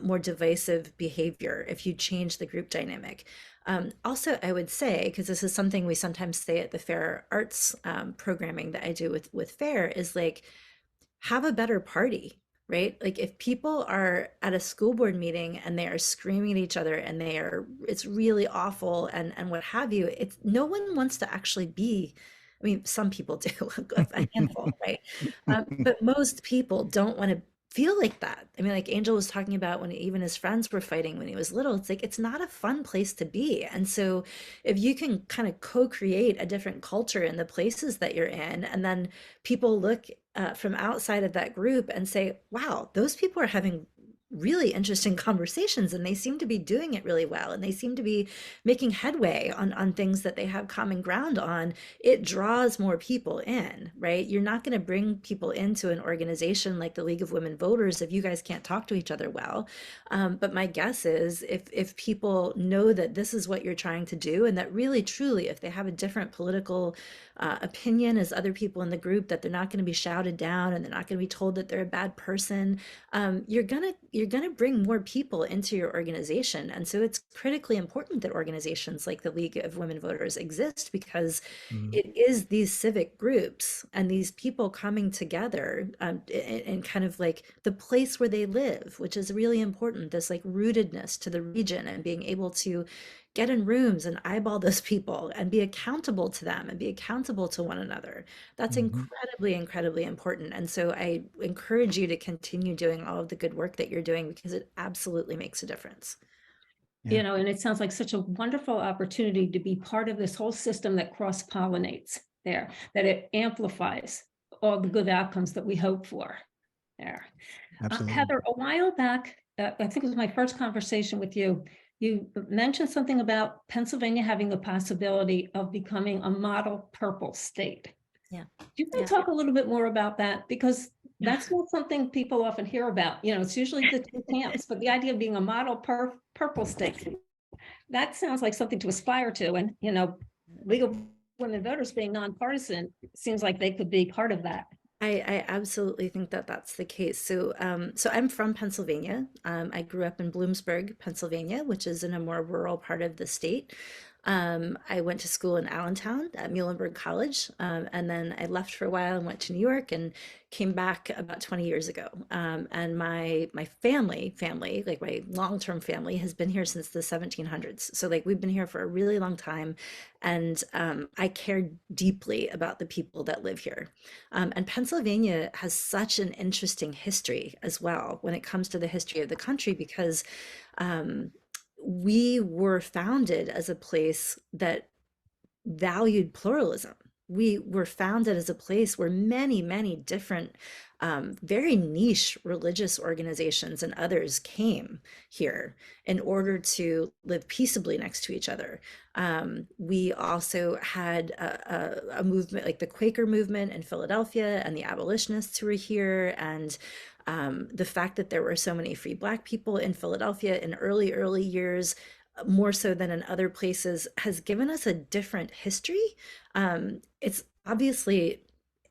more divisive behavior if you change the group dynamic. Also, I would say, because this is something we sometimes say at the Fair Arts programming that I do with Fair, is like, have a better party. Right? Like if people are at a school board meeting and they are screaming at each other and it's really awful and what have you, it's no one wants to actually be, I mean, some people do, a handful, right? But most people don't want to feel like that. I mean, like Angel was talking about when even his friends were fighting when he was little, it's like, it's not a fun place to be. And so if you can kind of co-create a different culture in the places that you're in, and then people look from outside of that group and say, wow, those people are having really interesting conversations and they seem to be doing it really well and they seem to be making headway on things that they have common ground on, it draws more people in, right? You're not going to bring people into an organization like the League of Women Voters if you guys can't talk to each other well. But my guess is if people know that this is what you're trying to do, and that really truly if they have a different political opinion as other people in the group, that they're not going to be shouted down and they're not going to be told that they're a bad person, you're gonna bring more people into your organization. And so it's critically important that organizations like the League of Women Voters exist, because it is these civic groups and these people coming together in kind of like the place where they live, which is really important, this like rootedness to the region and being able to get in rooms and eyeball those people and be accountable to them and be accountable to one another. That's incredibly, incredibly important. And so I encourage you to continue doing all of the good work that you're doing, because it absolutely makes a difference. Yeah. And it sounds like such a wonderful opportunity to be part of this whole system that cross-pollinates there, that it amplifies all the good outcomes that we hope for there. Absolutely. Heather, a while back, I think it was my first conversation with you, you mentioned something about Pennsylvania having the possibility of becoming a model purple state. Yeah. You can talk a little bit more about that, because that's not something people often hear about. It's usually the two camps, but the idea of being a model purple state, that sounds like something to aspire to. And, League of Women Voters being nonpartisan seems like they could be part of that. I absolutely think that that's the case. So, so I'm from Pennsylvania. I grew up in Bloomsburg, Pennsylvania, which is in a more rural part of the state. I went to school in Allentown at Muhlenberg College, and then I left for a while and went to New York and came back about 20 years ago. And my family, like my long-term family, has been here since the 1700s. So like we've been here for a really long time, and I care deeply about the people that live here. And Pennsylvania has such an interesting history as well when it comes to the history of the country, because um, we were founded as a place that valued pluralism. We were founded as a place where many, many different, very niche religious organizations and others came here in order to live peaceably next to each other. We also had a movement like the Quaker movement in Philadelphia and the abolitionists who were here. And the fact that there were so many free Black people in Philadelphia in early years, more so than in other places, has given us a different history. It's obviously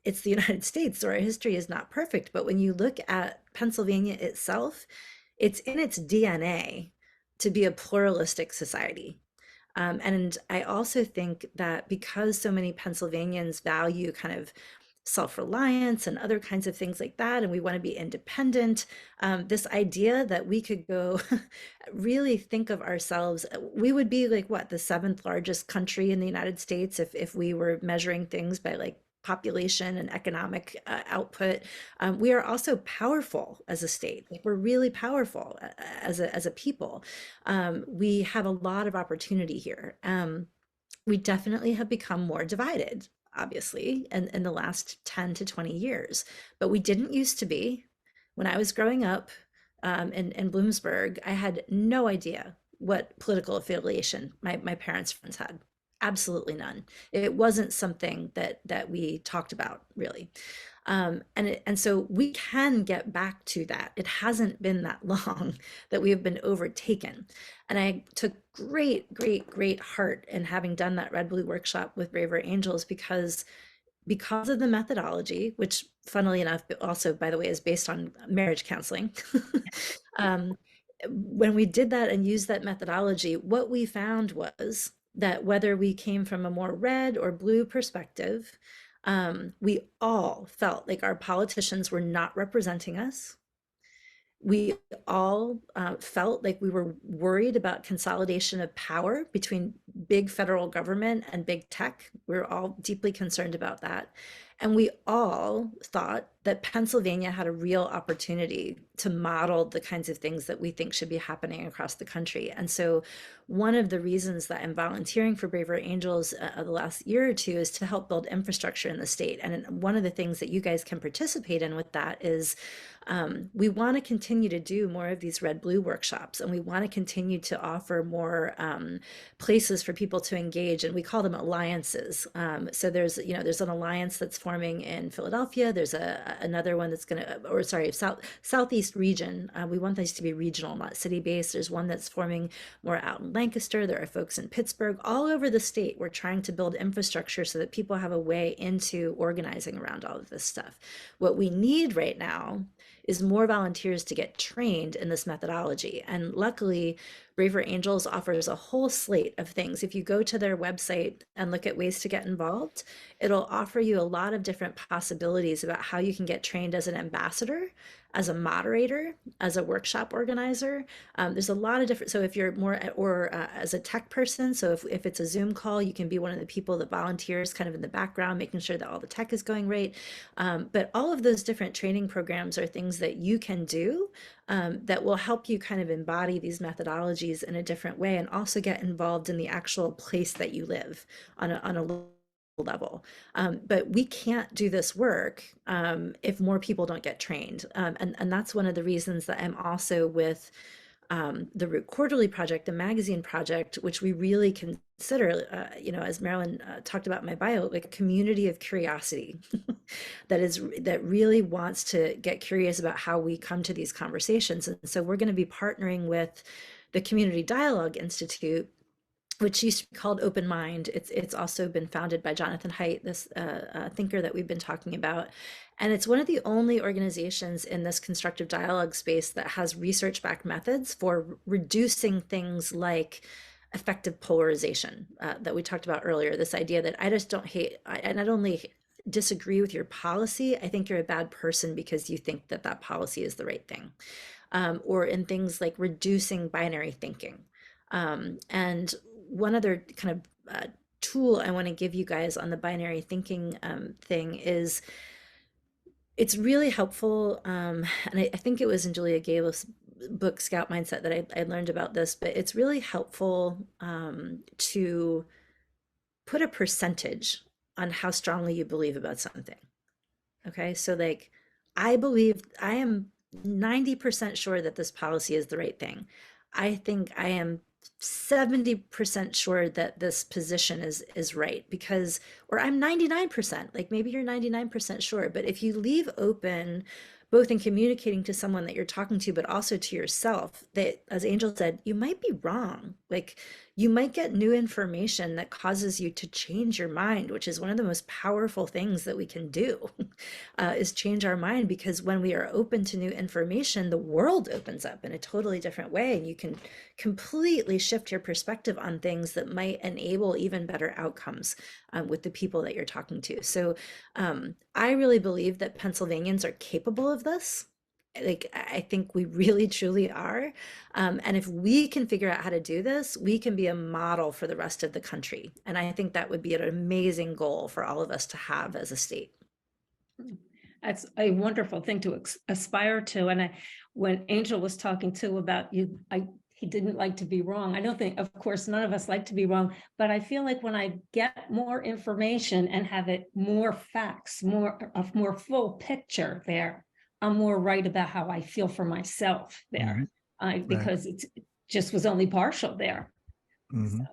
it's the United States, so our history is not perfect. But when you look at Pennsylvania itself, it's in its DNA to be a pluralistic society. And I also think that because so many Pennsylvanians value kind of self-reliance and other kinds of things like that, and we want to be independent, this idea that we could go really think of ourselves, we would be like what, the seventh largest country in the United States if we were measuring things by like population and economic output. We are also powerful as a state. Like we're really powerful as a people. We have a lot of opportunity here. We definitely have become more divided, obviously, in the last 10 to 20 years, but we didn't used to be. When I was growing up in Bloomsburg, I had no idea what political affiliation my parents' friends had. Absolutely none. It wasn't something that we talked about really. And so we can get back to that. It hasn't been that long that we have been overtaken. And I took great heart in having done that Red Blue workshop with Braver Angels, because of the methodology, which funnily enough, also, by the way, is based on marriage counseling. um, when we did that and used that methodology, what we found was that whether we came from a more red or blue perspective, we all felt like our politicians were not representing us. We all felt like we were worried about consolidation of power between big federal government and big tech. We were all deeply concerned about that. And we all thought that Pennsylvania had a real opportunity to model the kinds of things that we think should be happening across the country. And so one of the reasons that I'm volunteering for Braver Angels the last year or two is to help build infrastructure in the state. And one of the things that you guys can participate in with that is we want to continue to do more of these red blue workshops, and we want to continue to offer more places for people to engage, and we call them alliances. So there's an alliance that's forming in Philadelphia. There's another one that's going to, or sorry, southeast region. We want these to be regional, not city based. There's one that's forming more out in Lancaster. There are folks in Pittsburgh. All over the state, we're trying to build infrastructure so that people have a way into organizing around all of this stuff. What we need right now is more volunteers to get trained in this methodology. And luckily, Braver Angels offers a whole slate of things. If you go to their website and look at ways to get involved, it'll offer you a lot of different possibilities about how you can get trained as an ambassador, as a moderator, as a workshop organizer. There's a lot of different, so if you're more, or as a tech person, so if it's a Zoom call, you can be one of the people that volunteers kind of in the background, making sure that all the tech is going right. But all of those different training programs are things that you can do that will help you kind of embody these methodologies in a different way, and also get involved in the actual place that you live on a level. But we can't do this work if more people don't get trained. And that's one of the reasons that I'm also with the Root Quarterly Project, the magazine project, which we really consider, as Marilyn talked about in my bio, like a community of curiosity that really wants to get curious about how we come to these conversations. And so we're going to be partnering with the Community Dialogue Institute, which used to be called Open Mind. It's also been founded by Jonathan Haidt, this thinker that we've been talking about. And it's one of the only organizations in this constructive dialogue space that has research-backed methods for reducing things like effective polarization that we talked about earlier. This idea that I just don't hate, I not only disagree with your policy, I think you're a bad person because you think that that policy is the right thing. Or in things like reducing binary thinking. And one other kind of tool I want to give you guys on the binary thinking thing is it's really helpful. And I think it was in Julia Gayle's book, Scout Mindset, that I learned about this, but it's really helpful to put a percentage on how strongly you believe about something. Okay. So, like, I am 90% sure that this policy is the right thing. I think I am 70% sure that this position is right because, or I'm 99%, like maybe you're 99% sure, but if you leave open, both in communicating to someone that you're talking to, but also to yourself, that, as Angel said, you might be wrong. Like, you might get new information that causes you to change your mind, which is one of the most powerful things that we can do, is change our mind, because when we are open to new information, the world opens up in a totally different way, and you can completely shift your perspective on things that might enable even better outcomes with the people that you're talking to. So I really believe that Pennsylvanians are capable of this. Like, I think we really truly are. And if we can figure out how to do this, we can be a model for the rest of the country. And I think that would be an amazing goal for all of us to have as a state. That's a wonderful thing to aspire to. And when Angel was talking too about he didn't like to be wrong. I don't think, of course, none of us like to be wrong, but I feel like when I get more information and have it more facts, more full picture there, I'm more right about how I feel for myself there, because it just was only partial there. So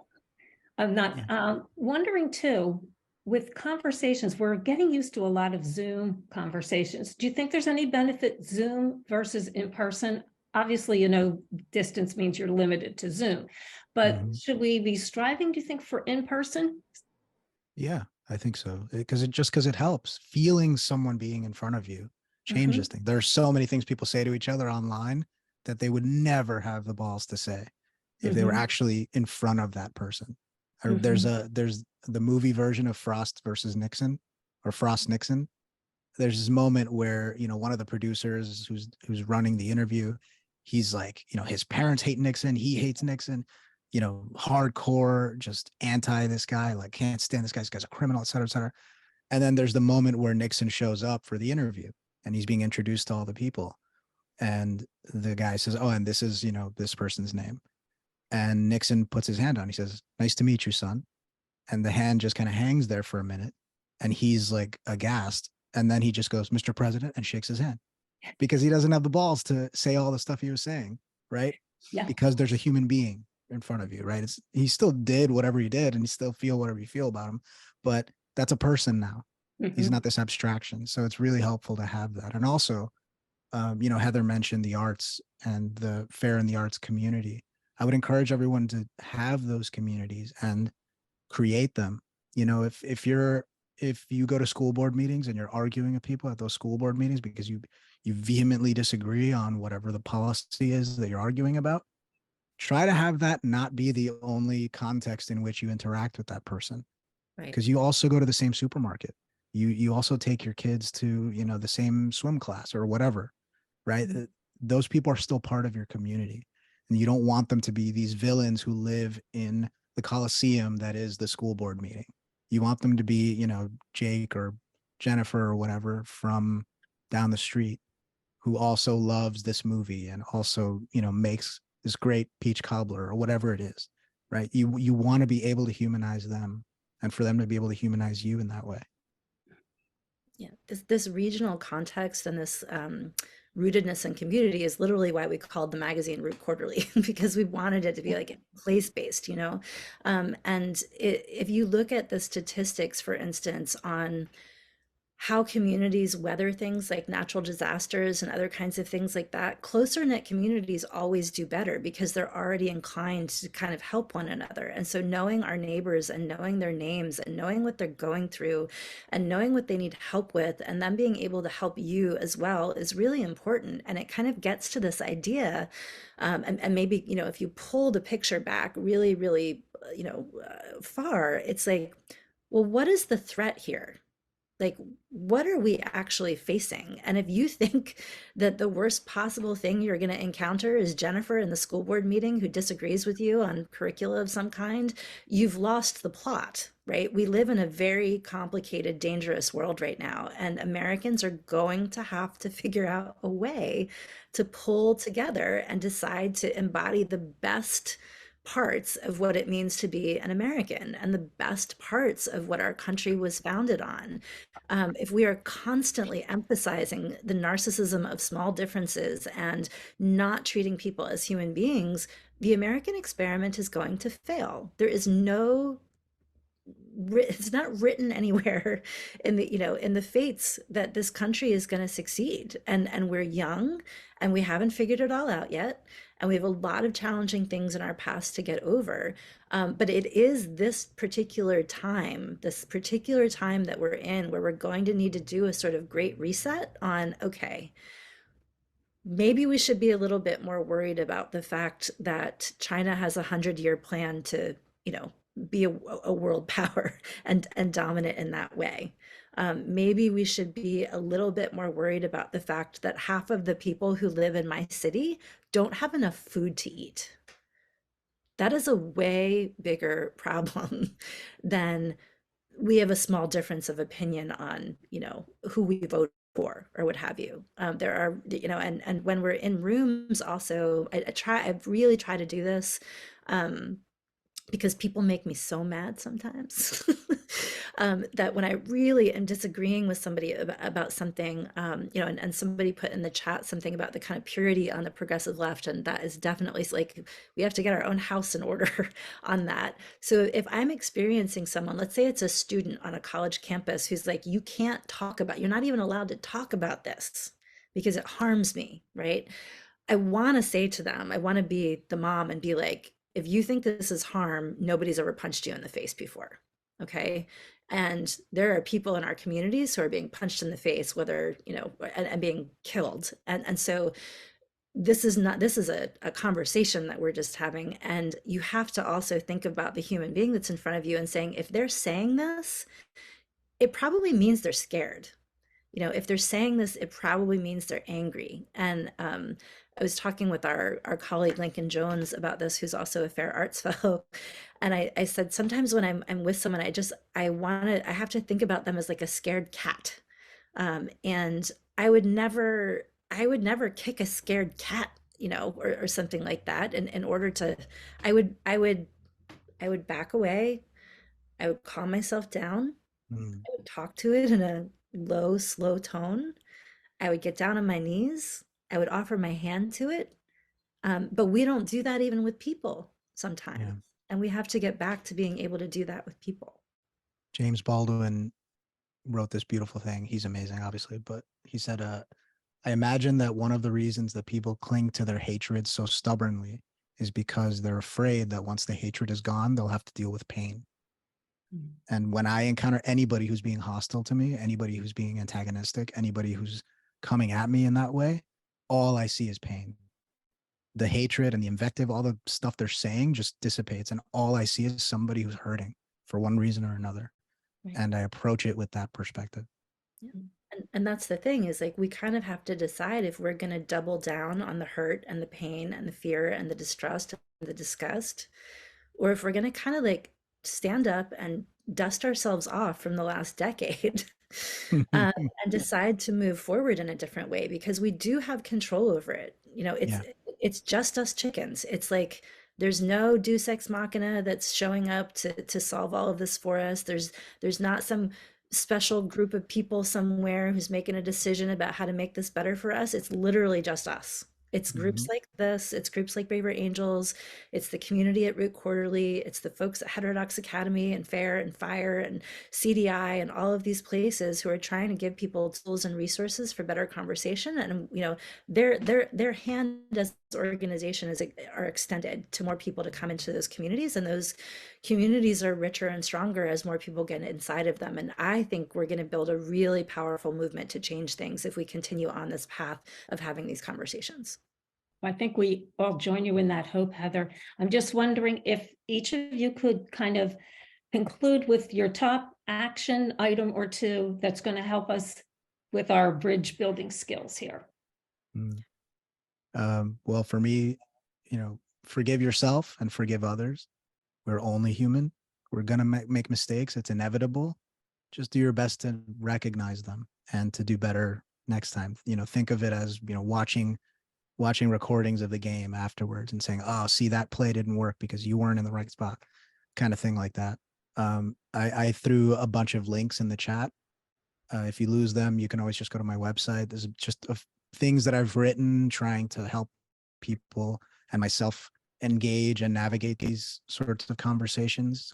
I'm not wondering too, with conversations, we're getting used to a lot of Zoom conversations. Do you think there's any benefit Zoom versus in person? Obviously, distance means you're limited to Zoom, but should we be striving, do you think, for in person? Yeah, I think so. Because it helps. Feeling someone being in front of you changes things. There are so many things people say to each other online that they would never have the balls to say if they were actually in front of that person. There's the movie version of Frost versus Nixon, or Frost Nixon. There's this moment where, one of the producers who's running the interview, he's like, his parents hate Nixon, he hates Nixon, hardcore, just anti this guy, like can't stand this guy, this guy's a criminal, et cetera, et cetera. And then there's the moment where Nixon shows up for the interview and he's being introduced to all the people. And the guy says, oh, and this is, this person's name. And Nixon puts his hand on, he says, nice to meet you, son. And the hand just kind of hangs there for a minute. And he's like aghast. And then he just goes, Mr. President, and shakes his hand, because he doesn't have the balls to say all the stuff he was saying, right? Yeah. Because there's a human being in front of you, right? He still did whatever he did, and you still feel whatever you feel about him, but that's a person now. He's not this abstraction. So it's really helpful to have that. And also, Heather mentioned the arts and the fair and the arts community. I would encourage everyone to have those communities and create them. If you go to school board meetings and you're arguing with people at those school board meetings because you vehemently disagree on whatever the policy is that you're arguing about, try to have that not be the only context in which you interact with that person. Right. Because you also go to the same supermarket. You also take your kids to, the same swim class or whatever, right? Those people are still part of your community. And you don't want them to be these villains who live in the Coliseum that is the school board meeting. You want them to be, Jake or Jennifer or whatever from down the street, who also loves this movie and also, makes this great peach cobbler or whatever it is, right? You want to be able to humanize them and for them to be able to humanize you in that way. Yeah, this regional context and this rootedness and community is literally why we called the magazine Root Quarterly, because we wanted it to be like place-based, and if you look at the statistics, for instance, on how communities weather things like natural disasters and other kinds of things like that, closer knit communities always do better because they're already inclined to kind of help one another. And so knowing our neighbors and knowing their names and knowing what they're going through and knowing what they need help with and them being able to help you as well is really important. And it kind of gets to this idea, and maybe, if you pull the picture back really, really, far, it's like, well, what is the threat here? Like, what are we actually facing? And if you think that the worst possible thing you're going to encounter is Jennifer in the school board meeting who disagrees with you on curricula of some kind, you've lost the plot, right? We live in a very complicated, dangerous world right now, and Americans are going to have to figure out a way to pull together and decide to embody the best parts of what it means to be an American and the best parts of what our country was founded on. If we are constantly emphasizing the narcissism of small differences and not treating people as human beings, the American experiment is going to fail. There is no it's not written anywhere in the in the fates that this country is going to succeed, and we're young and we haven't figured it all out yet, and we have a lot of challenging things in our past to get over, but it is this particular time that we're in where we're going to need to do a sort of great reset on, okay, maybe we should be a little bit more worried about the fact that China has a 100-year plan to, be a world power and dominant in that way. Maybe we should be a little bit more worried about the fact that half of the people who live in my city don't have enough food to eat. That is a way bigger problem than we have a small difference of opinion on, who we vote for or what have you. There are, and when we're in rooms also, I really try to do this, because people make me so mad sometimes, that when I really am disagreeing with somebody about something, and somebody put in the chat something about the kind of purity on the progressive left, and that is definitely like, we have to get our own house in order on that. So if I'm experiencing someone, let's say it's a student on a college campus who's like, you can't talk about, you're not even allowed to talk about this because it harms me, right? I want to say to them, I want to be the mom and be like, if you think this is harm, nobody's ever punched you in the face before. Okay. And there are people in our communities who are being punched in the face, whether, and being killed. And so this is a conversation that we're just having. And you have to also think about the human being that's in front of you and saying, if they're saying this, it probably means they're scared. If they're saying this, it probably means they're angry. And I was talking with our colleague Lincoln Jones about this, who's also a Fair Arts Fellow, and I said sometimes when I'm with someone, I have to think about them as like a scared cat, and I would never kick a scared cat, or something like that. And in order to, I would back away, I would calm myself down, I would talk to it in a low, slow tone. I would get down on my knees. I would offer my hand to it. But we don't do that even with people sometimes. Yeah. And we have to get back to being able to do that with people. James Baldwin wrote this beautiful thing. He's amazing, obviously, but he said, I imagine that one of the reasons that people cling to their hatred so stubbornly is because they're afraid that once the hatred is gone, they'll have to deal with pain. Mm-hmm. And when I encounter anybody who's being hostile to me, anybody who's being antagonistic, anybody who's coming at me in that way, all I see is pain. The hatred and the invective, all the stuff they're saying just dissipates. And all I see is somebody who's hurting for one reason or another. Right. And I approach it with that perspective. Yeah. And that's the thing, is like, we kind of have to decide if we're going to double down on the hurt and the pain and the fear and the distrust and the disgust, or if we're going to kind of like stand up and dust ourselves off from the last decade and decide to move forward in a different way, because we do have control over it. It's just us chickens. It's like, there's no deus ex machina that's showing up to solve all of this for us. There's not some special group of people somewhere who's making a decision about how to make this better for us. It's literally just us. It's groups Mhm. like this, it's groups like Braver Angels, it's the community at Root Quarterly, it's the folks at Heterodox Academy and Fair and Fire and CDI and all of these places who are trying to give people tools and resources for better conversation. And their hand as organization are extended to more people to come into those communities, and those communities are richer and stronger as more people get inside of them. And I think we're going to build a really powerful movement to change things if we continue on this path of having these conversations. I think we all join you in that hope, Heather. I'm just wondering if each of you could kind of conclude with your top action item or two that's going to help us with our bridge building skills here. Mm. Well, for me, forgive yourself and forgive others. We're only human. We're going to make mistakes. It's inevitable. Just do your best to recognize them and to do better next time. Think of it as, watching recordings of the game afterwards and saying, oh, see, that play didn't work because you weren't in the right spot, kind of thing like that. I threw a bunch of links in the chat. If you lose them, you can always just go to my website. There's just things that I've written trying to help people and myself engage and navigate these sorts of conversations.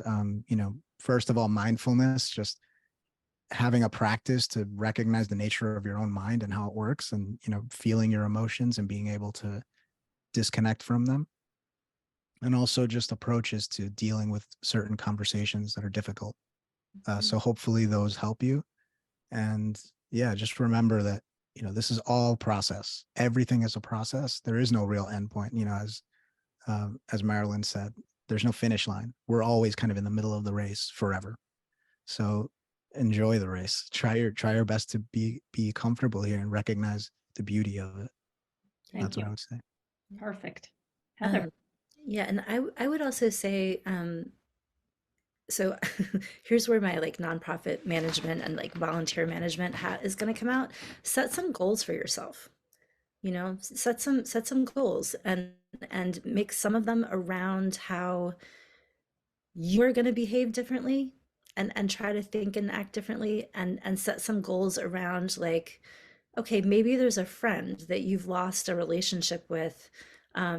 First of all, mindfulness, just having a practice to recognize the nature of your own mind and how it works, and feeling your emotions and being able to disconnect from them, and also just approaches to dealing with certain conversations that are difficult. So hopefully those help you. And yeah, just remember that this is all process. Everything is a process. There is no real endpoint. As Marilyn said, there's no finish line. We're always kind of in the middle of the race forever. So enjoy the race. Try your best to be comfortable here and recognize the beauty of it. That's what I would say. Perfect. Heather. Yeah, and I would also say, so here's where my like nonprofit management and like volunteer management hat is going to come out. Set some goals for yourself. Set some goals and make some of them around how you're going to behave differently, and try to think and act differently, and set some goals around, like, okay, maybe there's a friend that you've lost a relationship with,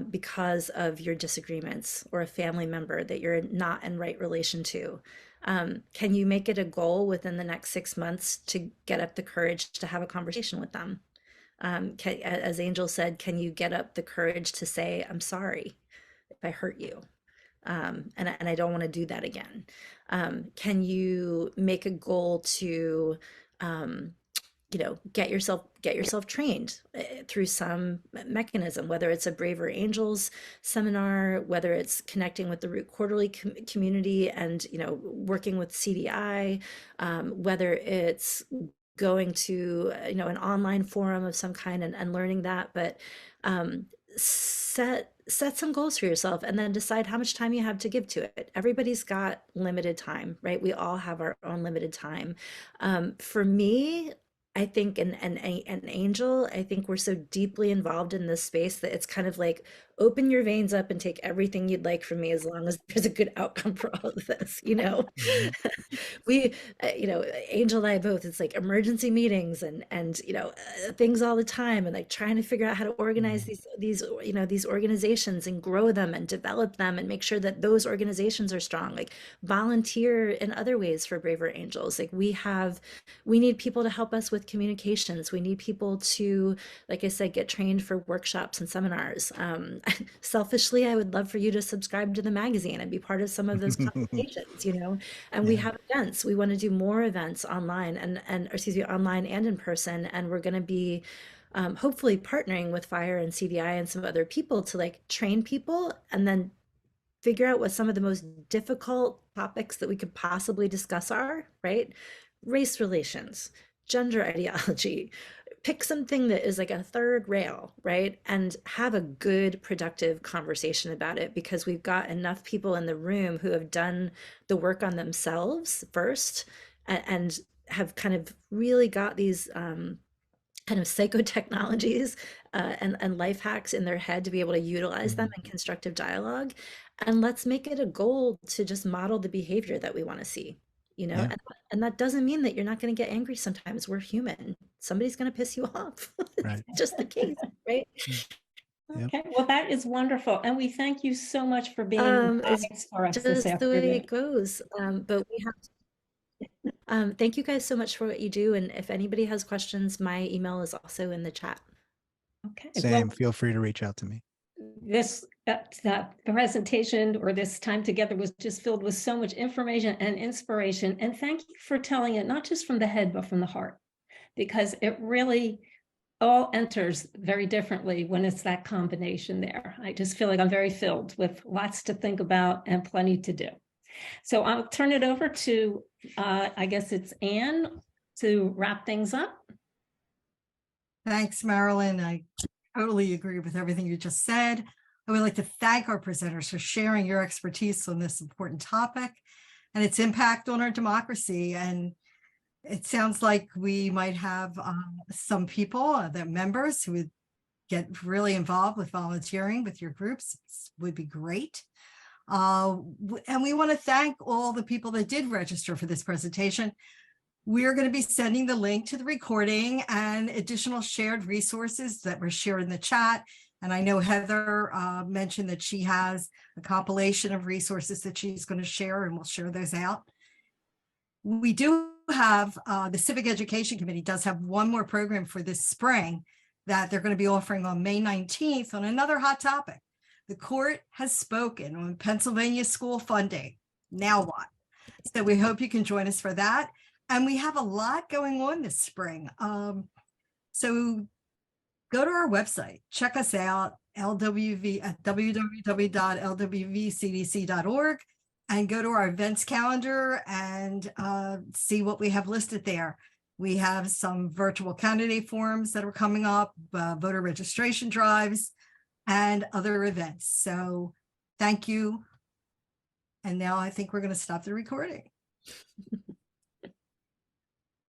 because of your disagreements, or a family member that you're not in right relation to. Can you make it a goal within the next 6 months to get up the courage to have a conversation with them? As Angel said, can you get up the courage to say, I'm sorry if I hurt you? And I don't want to do that again. Can you make a goal to, um, get yourself trained through some mechanism, whether it's a Braver Angels seminar, whether it's connecting with the Root Quarterly community and working with CDI, whether it's going to an online forum of some kind, and learning that. But set some goals for yourself, and then decide how much time you have to give to it. Everybody's got limited time, right? We all have our own limited time. For me, I think an angel, I think we're so deeply involved in this space that it's kind of like, open your veins up and take everything you'd like from me, as long as there's a good outcome for all of this. Mhm. We, Angel and I both, it's like emergency meetings and things all the time, and like trying to figure out how to organize these organizations and grow them and develop them and make sure that those organizations are strong. Like, volunteer in other ways for Braver Angels. Like, we need people to help us with communications. We need people to, like I said, get trained for workshops and seminars. Selfishly, I would love for you to subscribe to the magazine and be part of some of those conversations, and we Yeah. have events. We want to do more events online, and excuse me, online and in person. And we're going to be, hopefully, partnering with Fire and CDI and some other people to like train people, and then figure out what some of the most difficult topics that we could possibly discuss are, right? Race relations, gender ideology. Pick something that is like a third rail, right? And have a good, productive conversation about it, because we've got enough people in the room who have done the work on themselves first, and have kind of really got these, kind of psychotechnologies, and life hacks in their head to be able to utilize them Mhm. in constructive dialogue. And let's make it a goal to just model the behavior that we want to see. Yeah. And that doesn't mean that you're not going to get angry sometimes. We're human. Somebody's going to piss you off. It's Right. just the case, right? Yep. Okay, well, that is wonderful. And we thank you so much for being It's guides for us this just the way afternoon. it goes. But we have, thank you guys so much for what you do. And if anybody has questions, my email is also in the chat. Okay, Same. well, Feel free to reach out to me. this presentation or this time together was just filled with so much information and inspiration. And thank you for telling it, not just from the head, but from the heart, because it really all enters very differently when it's that combination there. I just feel like I'm very filled with lots to think about and plenty to do. So I'll turn it over to, I guess it's Anne to wrap things up. Thanks, Marilyn. I totally agree with everything you just said. I would like to thank our presenters for sharing your expertise on this important topic and its impact on our democracy. And it sounds like we might have some people, that members who would get really involved with volunteering with your groups. Would be great. And we want to thank all the people that did register for this presentation. We're going to be sending the link to the recording and additional shared resources that were shared in the chat. And I know Heather mentioned that she has a compilation of resources that she's going to share, and we'll share those out. We do have, the Civic Education Committee does have one more program for this spring that they're going to be offering on May 19th on another hot topic. The court has spoken on Pennsylvania school funding. Now what? So we hope you can join us for that. And we have a lot going on this spring. So go to our website, check us out, LWV at www.lwvcdc.org, and go to our events calendar and see what we have listed there. We have some virtual candidate forums that are coming up, voter registration drives, and other events. So thank you. And now I think we're going to stop the recording.